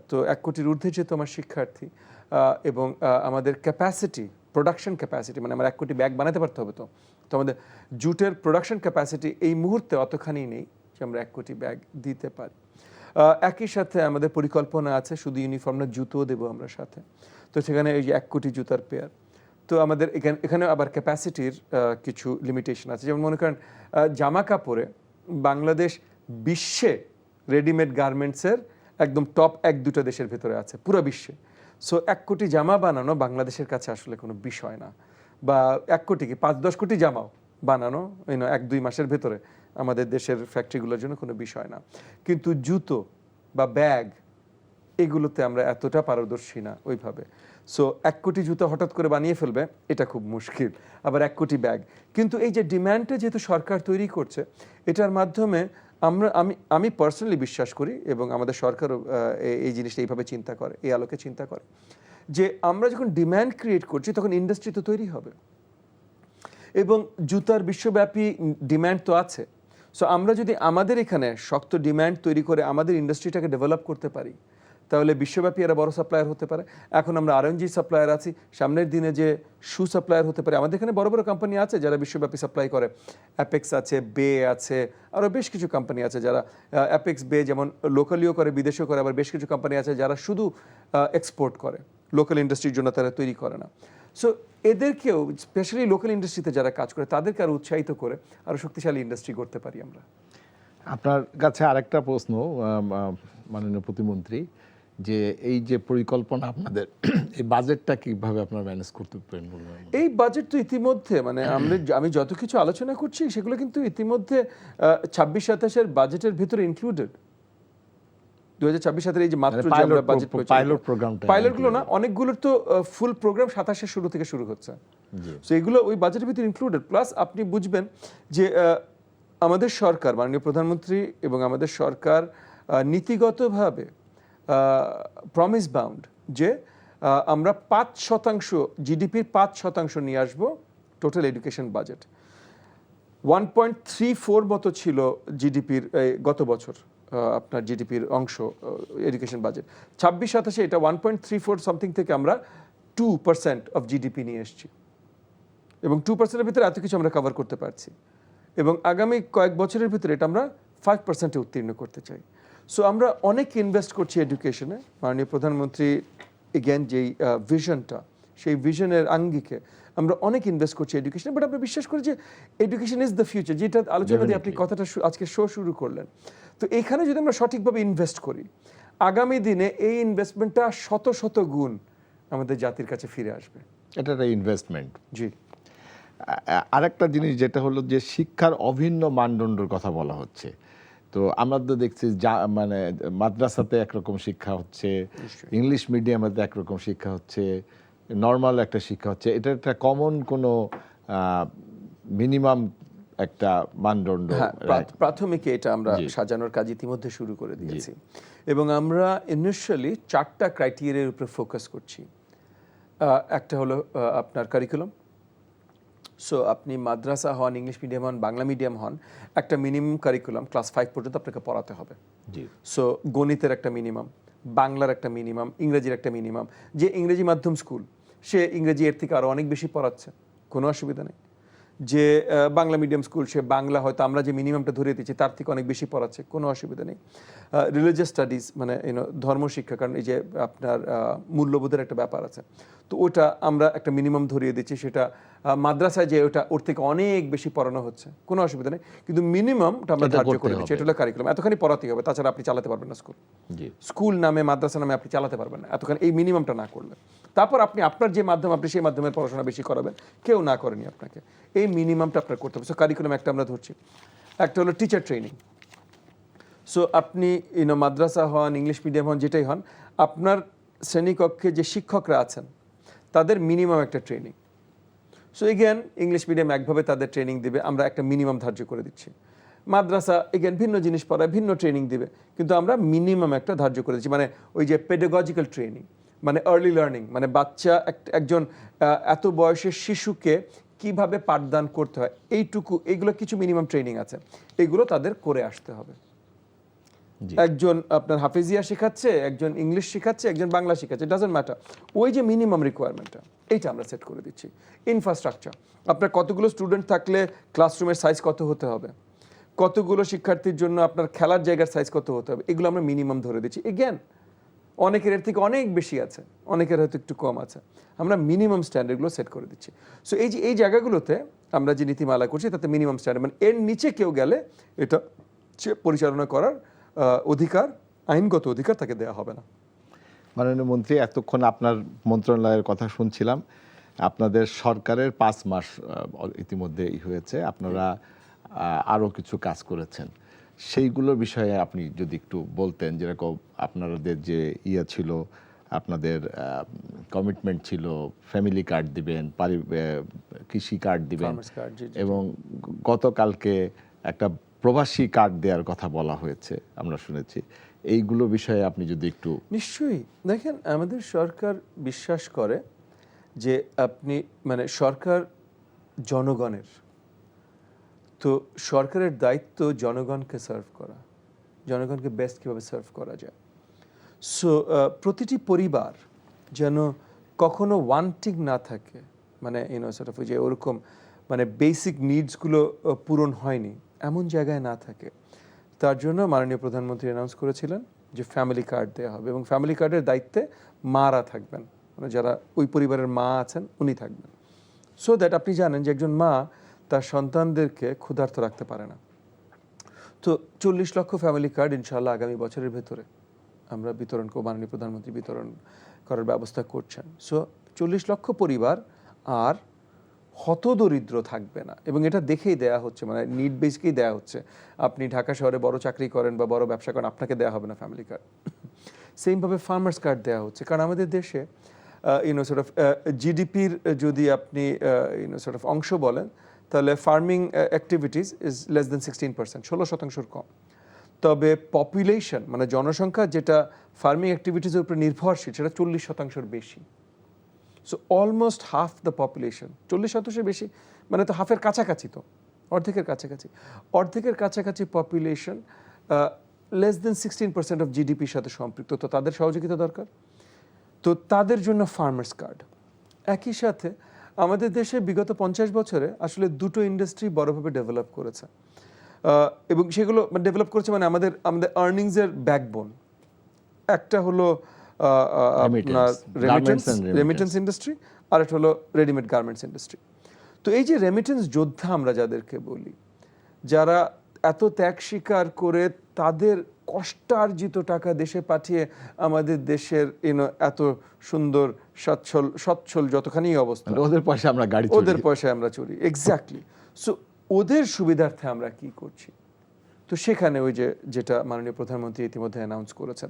তো 1 কোটির ঊর্ধ্বে যেহেতু আমার শিক্ষার্থী, এবং আমাদের ক্যাপাসিটি, প্রোডাকশন ক্যাপাসিটি, মানে আমার 1 কোটি ব্যাগ বানাতে পারতে হবে, তো আমাদের জুটের প্রোডাকশন ক্যাপাসিটি এই মুহূর্তে অতখানি নেই যে আমরা 1 কোটি ব্যাগ দিতে পারি। একই সাথে আমাদের পরিকল্পনা আছে শুধু ইউনিফর্ম না, জুতোও দেবো আমরা সাথে। তো সেখানে এই যে 1 কোটি জুতার পেয়ার, তো আমাদের এখানে আবার ক্যাপাসিটির কিছু লিমিটেশন আছে। যেমন মনে করেন জামা কাপড়ে বাংলাদেশ বিশ্বে রেডিমেড গার্মেন্টসের একদম টপ 1-2টা দেশের ভেতরে আছে পুরো বিশ্বে। সো 1 কোটি জামা বানানো বাংলাদেশের কাছে আসলে কোনো বিষয় না, বা 1 কোটি কি 5-10 কোটি জামাও বানানো 1-2 মাসের ভেতরে আমাদের দেশের ফ্যাক্টরিগুলোর জন্য কোনো বিষয় না। কিন্তু জুতো বা ব্যাগ এগুলোতে আমরা এতটা পারদর্শী না ওইভাবে। সো 1 কোটি জুতো হঠাৎ করে বানিয়ে ফেলবে, এটা খুব মুশকিল। আবার 1 কোটি ব্যাগ, কিন্তু এই যে ডিম্যান্ডটা যেহেতু সরকার তৈরি করছে, এটার মাধ্যমে আমি পার্সোনালি বিশ্বাস করি, এবং আমাদের সরকারও এই জিনিসটা এইভাবে চিন্তা করে, এই আলোকে চিন্তা করে, যে আমরা যখন ডিম্যান্ড ক্রিয়েট করছি তখন ইন্ডাস্ট্রি তো তৈরি হবে, এবং জুতার বিশ্বব্যাপী ডিম্যান্ড তো আছে। সো আমরা যদি আমাদের এখানে শক্ত ডিম্যান্ড তৈরি করে আমাদের ইন্ডাস্ট্রিটাকে ডেভেলপ করতে পারি, তাহলে বিশ্বব্যাপী এরা বড় সাপ্লায়ার হতে পারে। এখন আমরা আরএনজি সাপ্লায়ার আছি, সামনের দিনে যে শু সাপ্লায়ার হতে পারে। আমাদের এখানে বড় বড় কোম্পানি আছে যারা বিশ্বব্যাপী সাপ্লাই করে, অ্যাপেক্স আছে, বে আছে, আরও বেশ কিছু কোম্পানি আছে যারা অ্যাপেক্স বে যেমন লোকালিও করে, বিদেশেও করে। আবার বেশ কিছু কোম্পানি আছে যারা শুধু এক্সপোর্ট করে, লোকাল ইন্ডাস্ট্রির জন্য তারা তৈরি করে না। সো এদেরকেও, স্পেশালি লোকাল ইন্ডাস্ট্রিতে যারা কাজ করে, তাদেরকে আরও উৎসাহিত করে আরও শক্তিশালী ইন্ডাস্ট্রি করতে পারি আমরা।
আপনার কাছে আরেকটা প্রশ্ন মাননীয় প্রতিমন্ত্রী, যে এই যে পরিকল্পনা আপনাদের, এই বাজেটটা কিভাবে আপনারা ম্যানেজ করতে পারেন বলবেন?
এই বাজেট তো ইতিমধ্যে, মানে আমি যত কিছু আলোচনা করছি সেগুলো কিন্তু ইতিমধ্যে 26-27-এর বাজেটের ভিতরে ইনক্লুডেড। 2026-27 এই যে মাত্র যে আমরা বাজেট করছি, পাইলটগুলো না, অনেকগুলোর তো ফুল প্রোগ্রাম 27-এর শুরু থেকে শুরু হচ্ছে। সো এগুলো ওই বাজেটের ভিতরে ইনক্লুডেড। প্লাস আপনি বুঝবেন যে আমাদের সরকার, মাননীয় প্রধানমন্ত্রী এবং আমাদের সরকার নীতিগতভাবে প্রমিস বাউন্ড যে আমরা 5% জিডিপির 5% নিয়ে আসবো টোটাল এডুকেশন বাজেট। 1.34 মতো ছিল জিডিপির গত বছর আপনার জিডিপির অংশ এডুকেশন বাজেট। 26-27-এ এটা 1.34 সামথিং থেকে আমরা 2% অফ জিডিপি নিয়ে এসেছি, এবং 2%-এর ভিতরে এত কিছু আমরা কভার করতে পারছি, এবং আগামী কয়েক বছরের ভিতরে এটা আমরা 5%-এ উত্তীর্ণ করতে চাই। সো আমরা অনেক ইনভেস্ট করছি এডুকেশনে। মাননীয় প্রধানমন্ত্রী এগেন যেই ভিশনটা, সেই ভিশনের আঙ্গিকে আমরা অনেক ইনভেস্ট করছি এডুকেশনে, বাট আমরা বিশ্বাস করি যে এডুকেশন ইজ দ্য ফিউচার, যেটা আলোচনা দিয়ে আপনি কথাটা আজকে শো শুরু করলেন। তো এখানে যদি আমরা সঠিকভাবে ইনভেস্ট করি, আগামী দিনে এই ইনভেস্টমেন্টটা শত শত গুণ আমাদের জাতির কাছে ফিরে আসবে।
এটা একটা ইনভেস্টমেন্ট।
জি।
আরেকটা জিনিস যেটা হলো যে শিক্ষার অভিন্ন মানদণ্ডের কথা বলা হচ্ছে। তো আমরা তো দেখছি মানে মাদ্রাসাতে একরকম শিক্ষা হচ্ছে, ইংলিশ মিডিয়ামেতে একরকম শিক্ষা হচ্ছে, নর্মাল একটা শিক্ষা হচ্ছে। এটা একটা কমন কোনো মিনিমাম একটা মানদণ্ড।
প্রাথমিকে এটা আমরা সাজানোর কাজ ইতিমধ্যে শুরু করে দিয়েছি, এবং আমরা ইনিশিয়ালি 4টা ক্রাইটেরিয়ার উপরে ফোকাস করছি। একটা হলো আপনার কারিকুলাম। সো আপনি মাদ্রাসা হন, ইংলিশ মিডিয়াম হন, বাংলা মিডিয়াম হন, একটা মিনিমাম কারিকুলাম ক্লাস 5 পর্যন্ত আপনাকে পড়াতে হবে। সো গণিতের একটা মিনিমাম, বাংলার একটা মিনিমাম, ইংরেজির একটা মিনিমাম। যে ইংরেজি মাধ্যম স্কুল, সে ইংরেজি এর থেকে আরও অনেক বেশি পড়াচ্ছে, কোনো অসুবিধা নেই। যে বাংলা মিডিয়াম স্কুল, সে বাংলা হয়তো আমরা যে মিনিমামটা ধরিয়ে দিচ্ছি তার থেকে অনেক বেশি পড়াচ্ছে, কোনো অসুবিধা নেই। রিলিজিয়াস স্টাডিজ মানে ধর্মশিক্ষা, কারণ এই যে আপনার মূল্যবোধের একটা ব্যাপার আছে, তো ওটা আমরা একটা মিনিমাম ধরিয়ে দিচ্ছি। সেটা মাদ্রাসায় যে ওটা ওর থেকে অনেক বেশি পড়ানো হচ্ছে, কোনো অসুবিধা নেই, কিন্তু মিনিমামটা আমরা ধার্য করে দিচ্ছি। এটা হলো কারিকুলাম, এতখানি পড়াতেই হবে, তাছাড়া আপনি চালাতে পারবেন না স্কুল। স্কুল নামে মাদ্রাসা নামে আপনি চালাতে পারবেন না এতখানি, এই মিনিমামটা না করলে। তারপর আপনি আপনার যে মাধ্যম, আপনি সেই মাধ্যমের পড়াশোনা বেশি করাবেন, কেউ না করেনি আপনাকে, এই মিনিমামটা আপনার করতে হবে। সো কারিকুলাম একটা আমরা ধরছি। একটা হলো টিচার ট্রেনিং। সো আপনি মাদ্রাসা হন, ইংলিশ মিডিয়াম হন, যেটাই হন, আপনার শ্রেণীকক্ষে যে শিক্ষকরা আছেন তাদের মিনিমাম একটা training. So again English medium একভাবে তাদের ট্রেনিং দিবে, আমরা একটা মিনিমাম ধার্য করে দিচ্ছি। মাদ্রাসা এগেন ভিন্ন জিনিস পড়ায়, ভিন্ন ট্রেনিং দিবে, কিন্তু আমরা মিনিমাম একটা ধার্য করে দিচ্ছি। মানে ওই যে পেডাগজিক্যাল ট্রেনিং, মানে আর্লি লার্নিং, মানে বাচ্চা একজন এত বয়সের শিশুকে কিভাবে পাঠদান করতে হয়, এইগুলো কিছু মিনিমাম ট্রেনিং আছে, এগুলো তাদের করে আসতে হবে। একজন আপনার হাফেজিয়া শেখাচ্ছে, একজন ইংলিশ শেখাচ্ছে, একজন বাংলা শেখাচ্ছে, ডাজন্ট ম্যাটার, ওই যে মিনিমাম রিকোয়ারমেন্টটা এইটা আমরা সেট করে দিচ্ছি। ইনফ্রাস্ট্রাকচার, আপনার কতগুলো স্টুডেন্ট থাকলে ক্লাসরুমের সাইজ কত হতে হবে, কতগুলো শিক্ষার্থীর জন্য আপনার খেলার জায়গার সাইজ কত হতে হবে, এগুলো আমরা মিনিমাম ধরে দিচ্ছি। এগেন অনেকের এর থেকে অনেক বেশি আছে, অনেকের হয়তো একটু কম আছে, আমরা মিনিমাম স্ট্যান্ডার্ডগুলো সেট করে দিচ্ছি। সো এই জায়গাগুলোতে আমরা যে নীতিমালা করছি তাতে মিনিমাম স্ট্যান্ডার্ড, মানে এর নিচে কেউ গেলে এটা পরিচালনা করার অধিকার, আইনগত অধিকার তাকে দেওয়া হবে না।
মাননীয় মন্ত্রী, এতক্ষণ আপনার মন্ত্রণালয়ের কথা শুনছিলাম। আপনাদের সরকারের 5 মাস ইতিমধ্যে হয়েছে, আপনারা আরও কিছু কাজ করেছেন, সেইগুলোর বিষয়ে আপনি যদি একটু বলতেন। যেরকম আপনাদের যে ছিল, আপনাদের কমিটমেন্ট ছিল ফ্যামিলি কার্ড দিবেন, কৃষি কার্ড দিবেন, এবং গতকালকে একটা প্রবাসী কার্ড দেওয়ার কথা বলা হয়েছে আমরা শুনেছি, এইগুলো বিষয়ে আপনি যদি একটু।
নিশ্চয়ই, দেখেন আমাদের সরকার বিশ্বাস করে যে আপনি মানে সরকার জনগণের, তো সরকারের দায়িত্ব জনগণকে সার্ভ করা, জনগণকে বেস্ট কীভাবে সার্ভ করা যায়। সো প্রতিটি পরিবার যেন কখনো ওয়ান্টিং না থাকে, মানে সর্ট অফ যে ওরকম মানে বেসিক নিডসগুলো পূরণ হয়নি এমন জায়গায় না থাকে, তার জন্য মাননীয় প্রধানমন্ত্রী অ্যানাউন্স করেছিলেন যে ফ্যামিলি কার্ড দেওয়া হবে, এবং ফ্যামিলি কার্ডের দায়িত্বে মারা থাকবেন, মানে যারা ওই পরিবারের মা আছেন উনি থাকবেন। সো দ্যাট আপনি জানেন যে একজন মা তার সন্তানদেরকে ক্ষুধার্ত রাখতে পারে না। তো 40 লক্ষ ফ্যামিলি কার্ড ইনশাআল্লাহ আগামী বছরের ভেতরে আমরা বিতরণ করব, মাননীয় প্রধানমন্ত্রী বিতরণ করার ব্যবস্থা করছেন। সো 40 লক্ষ পরিবার আর হতদরিদ্র থাকবে না, এবং এটা দেখেই দেয়া হচ্ছে, মানে নিড বেসকেই দেয়া হচ্ছে। আপনি ঢাকা শহরে বড় চাকরি করেন বা বড় ব্যবসা করেন, আপনাকে দেওয়া হবে না ফ্যামিলি কার্ড। সেমভাবে ফার্মার্স কার্ড দেওয়া হচ্ছে, কারণ আমাদের দেশে সর্ট অফ জিডিপির যদি আপনি সর্ট অফ অংশ বলেন, তাহলে farming activities is less than 16%, 16% কম। তবে পপুলেশন মানে জনসংখ্যা যেটা ফার্মিং অ্যাক্টিভিটিসের উপরে নির্ভরশীল, সেটা 40% বেশি। So almost half the population, 40% বেশি, মানে তো হাফের কাছাকাছি, তো অর্ধেকের কাছাকাছি পপুলেশন লেস দেন 16% অফ জিডিপির সাথে সম্পৃক্ত, তো তাদের সহযোগিতা দরকার। তো তাদের জন্য ফার্মার্স কার্ড। একই সাথে আমাদের দেশে বিগত 50 বছরে আসলে দুটো ইন্ডাস্ট্রি বড়ভাবে ডেভেলপ করেছে, এবং সেগুলো ডেভেলপ করেছে মানে আমাদের আর্নিংসের ব্যাকবোন। একটা হলো আপনার রেমিটেন্স ইন্ডাস্ট্রি, আর একটা হলো রেডিমেড গার্মেন্টস ইন্ডাস্ট্রি। তো এই যে রেমিটেন্স যোদ্ধা আমরা যাদেরকে বলি, যারা এত ত্যাগ স্বীকার করে তাদের কষ্টার্জিত টাকা দেশে পাঠিয়ে আমাদের দেশের এত সুন্দর সচ্ছল যতখানি অবস্থা,
মানে ওদের পয়সা আমরা গাড়ি
ওদের পয়সায় আমরা চুরি, এক্স্যাক্টলি। সো ওদের সুবিধার্থে আমরা কি করছি? তো সেখানে ওই যেটা মাননীয় প্রধানমন্ত্রী ইতিমধ্যে অ্যানাউন্স করেছেন,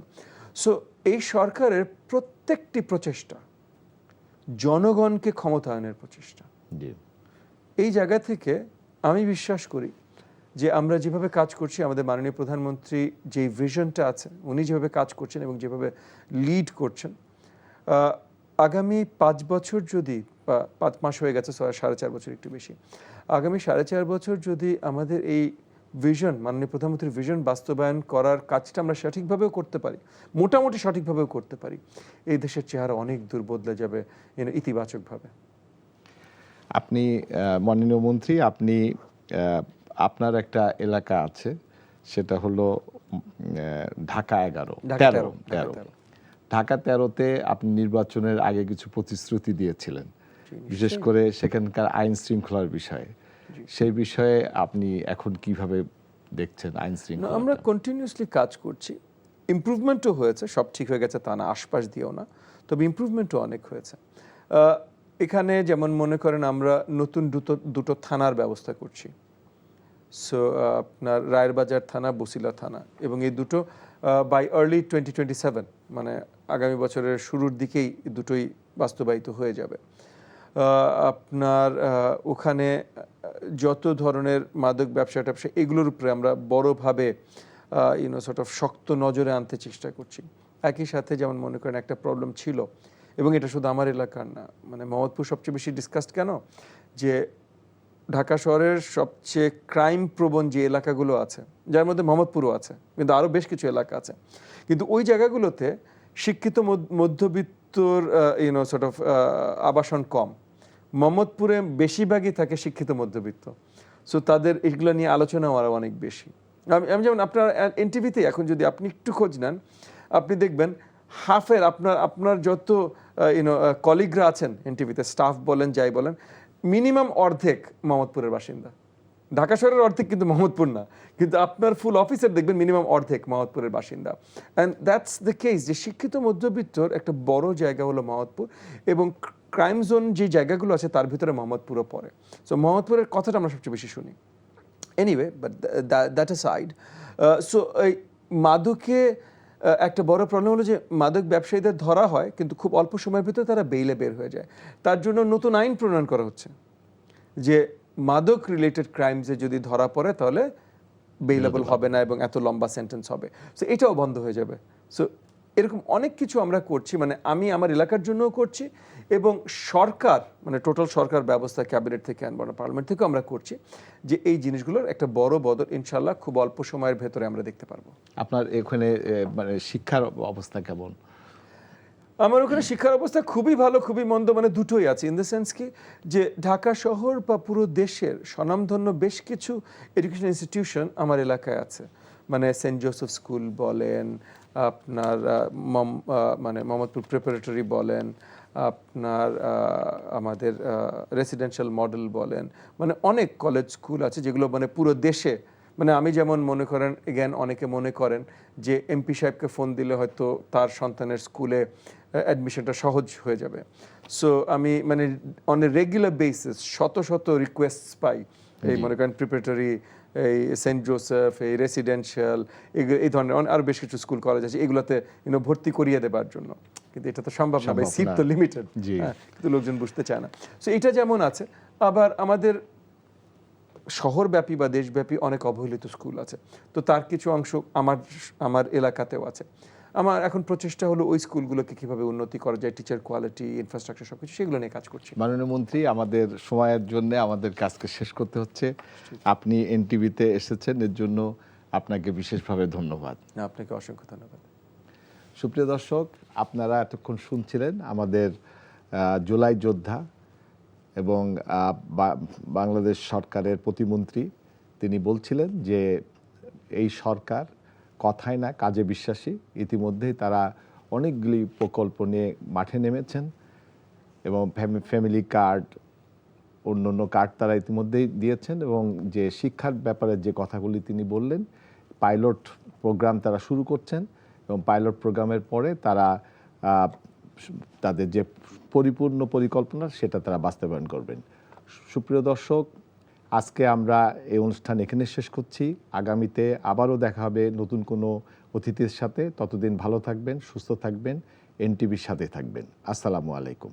সো এই সরকারের প্রত্যেকটি প্রচেষ্টা জনগণকে ক্ষমতায়নের প্রচেষ্টা। এই জায়গা থেকে আমি বিশ্বাস করি যে আমরা যেভাবে কাজ করছি, আমাদের মাননীয় প্রধানমন্ত্রী যে ভিশনটা আছে, উনি যেভাবে কাজ করছেন এবং যেভাবে লিড করছেন, আগামী 5 বছর যদি, 5 মাস হয়ে গেছে, 4.5 বছর একটু বেশি, আগামী 4.5 বছর যদি আমাদের এই ভিশন, মাননীয় প্রধানমন্ত্রীর ভিশন বাস্তবায়ন করার কাজটা আমরা সঠিকভাবেও করতে পারি, মোটামুটি সঠিকভাবেও করতে পারি, এই দেশের চেহারা অনেক দূর বদলে যাবে ইতিবাচকভাবে।
আপনি মাননীয় মন্ত্রী, আপনি আপনার একটা এলাকা আছে, সেটা হলো ঢাকা 11, 13। ঢাকা 13-তে আপনি নির্বাচনের আগে কিছু প্রতিশ্রুতি দিয়েছিলেন, বিশেষ করে সেখানকার আইন শৃঙ্খলার বিষয়ে। সেই বিষয়ে আপনি এখন কিভাবে দেখছেন আইন শৃঙ্খলা?
আমরা কন্টিনিউয়াসলি কাজ করছি, ইমপ্রুভমেন্টও হয়েছে, সব ঠিক হয়ে গেছে তা না, আশপাশ দিয়েও না, তবে ইমপ্রুভমেন্টও অনেক হয়েছে। এখানে যেমন মনে করেন আমরা নতুন দুটো থানার ব্যবস্থা করছি। সো আপনার রায়েরবাজার থানা, বসিলা থানা, এবং এই দুটো বাই আর্লি 2027, মানে আগামী বছরের শুরুর দিকেই দুটোই বাস্তবায়িত হয়ে যাবে। আপনার ওখানে যত ধরনের মাদক ব্যবসা ট্যাবসা এগুলোর উপরে আমরা বড়োভাবে শক্ত নজরে আনতে চেষ্টা করছি। একই সাথে যেমন মনে করেন একটা প্রবলেম ছিল, এবং এটা শুধু আমার এলাকার না, মানে মোহাম্মদপুর সবচেয়ে বেশি ডিসকাসড কেন, যে ঢাকা শহরের সবচেয়ে ক্রাইম প্রবণ যে এলাকাগুলো আছে, যার মধ্যে মোহাম্মদপুরও আছে, কিন্তু আরও বেশ কিছু এলাকা আছে, কিন্তু ওই জায়গাগুলোতে শিক্ষিত মধ্যবিত্তর আবাসন কম। মোহাম্মদপুরে বেশিরভাগই থাকে শিক্ষিত মধ্যবিত্ত, সো তাদের এগুলো নিয়ে আলোচনা হওয়ার অনেক বেশি। আমি যেমন আপনার এনটিভিতে এখন যদি আপনি একটু খোঁজ নেন, আপনি দেখবেন হাফের আপনার যত কলিগরা আছেন এনটিভিতে, স্টাফ বলেন যাই বলেন, মিনিমাম অর্ধেক মোহাম্মদপুরের বাসিন্দা। ঢাকা শহরের অর্ধেক কিন্তু মোহাম্মদপুর না, কিন্তু আপনার ফুল অফিসার দেখবেন মিনিমাম অর্ধেক মোহাম্মদপুরের বাসিন্দা। অ্যান্ড দ্যাটস দ্য কেস, যে শিক্ষিত মধ্যবিত্তর একটা বড় জায়গা হলো মোহাম্মদপুর, এবং ক্রাইম জোন যে জায়গাগুলো আছে তার ভিতরে মোহাম্মদপুরও পড়ে। সো মোহাম্মদপুরের কথাটা আমরা সবচেয়ে বেশি শুনি। Anyway, but that a side. So এই মাদকে একটা বড় প্রবলেম হলো যে মাদক ব্যবসায়ীদের ধরা হয়, কিন্তু খুব অল্প সময়ের ভিতরে তারা বেইলে বের হয়ে যায়। তার জন্য নতুন আইন প্রণয়ন করা হচ্ছে, যে মাদক রিলেটেড ক্রাইমসে যদি ধরা পড়ে তাহলে বেইলেবল হবে না এবং এত লম্বা সেন্টেন্স হবে। সো এটাও বন্ধ হয়ে যাবে। সো এরকম অনেক কিছু আমরা করছি, মানে আমি আমার এলাকার জন্যও করছি, এবং সরকার, মানে টোটাল সরকার ব্যবস্থা, ক্যাবিনেট থেকে পার্লামেন্ট থেকেও আমরা করছি, যে এই জিনিসগুলোর একটা বড় বদল ইনশাল্লাহ খুব অল্প সময়ের ভেতরে আমরা দেখতে পারবো।
আপনার এখানে মানে শিক্ষার অবস্থা কেমন?
আমার ওখানে শিক্ষার অবস্থা খুবই ভালো, খুবই মন্দ, মানে দুটোই আছে। ইন দ্য সেন্স কি, যে ঢাকা শহর বা পুরো দেশের স্বনামধন্য বেশ কিছু এডুকেশন ইনস্টিটিউশন আমার এলাকায় আছে, মানে সেন্ট জোসেফ স্কুল বলেন, আপনার মানে মোহাম্মদপুর প্রিপারেটরি বলেন, আপনার আমাদের রেসিডেন্সিয়াল মডেল বলেন, মানে অনেক কলেজ স্কুল আছে যেগুলো মানে পুরো দেশে, মানে আমি যেমন মনে করেন, এগেন অনেকে মনে করেন যে এমপি সাহেবকে ফোন দিলে হয়তো তার সন্তানের স্কুলে অ্যাডমিশনটা সহজ হয়ে যাবে। সো আমি মানে অন এ রেগুলার বেসিস শত শত রিকোয়েস্ট পাই, এই মনে করেন প্রিপারেটরি, এই সেন্ট জোসেফ, এই রেসিডেন্সিয়াল, এই ধরনের আরও বেশ কিছু স্কুল কলেজ আছে, এগুলোতে ভর্তি করিয়ে দেবার জন্য, কিন্তু এটা তো সম্ভব না, সিট তো লিমিটেড, কিন্তু লোকজন বুঝতে চায় না। সো এটা যেমন আছে, আবার আমাদের শহরব্যাপী বা দেশব্যাপী অনেক অবহেলিত স্কুল আছে, তো তার কিছু অংশ আমার এলাকাতেও আছে। আমার এখন প্রচেষ্টা হলো ওই স্কুলগুলোকে কিভাবে উন্নতি করা যায়, টিচার কোয়ালিটি, ইনফ্রাস্ট্রাকচার সবকিছু সেগুলো নিয়ে কাজ করছি।
মাননীয় মন্ত্রী, আমাদের সময়ের জন্য আমাদের কাজকে শেষ করতে হচ্ছে। আপনি এনটিভিতে এসেছেন, এর জন্য আপনাকে বিশেষভাবে ধন্যবাদ।
আপনাকে অসংখ্য ধন্যবাদ।
সুপ্রিয় দর্শক, আপনারা এতক্ষণ শুনছিলেন আমাদের জুলাই যোদ্ধা এবং বাংলাদেশ সরকারের প্রতিমন্ত্রী। তিনি বলছিলেন যে এই সরকার কথায় না কাজে বিশ্বাসী। ইতিমধ্যেই তারা অনেকগুলি প্রকল্প নিয়ে মাঠে নেমেছেন। এবং ফ্যামিলি কার্ড, অন্য কার্ড তারা ইতিমধ্যেই দিয়েছেন। এবং যে শিক্ষার ব্যাপারে যে কথাগুলি তিনি বললেন, পাইলট প্রোগ্রাম তারা শুরু করছেন এবং পাইলট প্রোগ্রামের পরে তারা তাদের যে পরিপূর্ণ পরিকল্পনা সেটা তারা বাস্তবায়ন করবেন। সুপ্রিয় দর্শক, আজকে আমরা এই অনুষ্ঠান এখানে শেষ করছি। আগামীতে আবারও দেখা হবে নতুন কোনো অতিথির সাথে। ততদিন ভালো থাকবেন, সুস্থ থাকবেন, এনটিভির সাথে থাকবেন। আসসালামু আলাইকুম।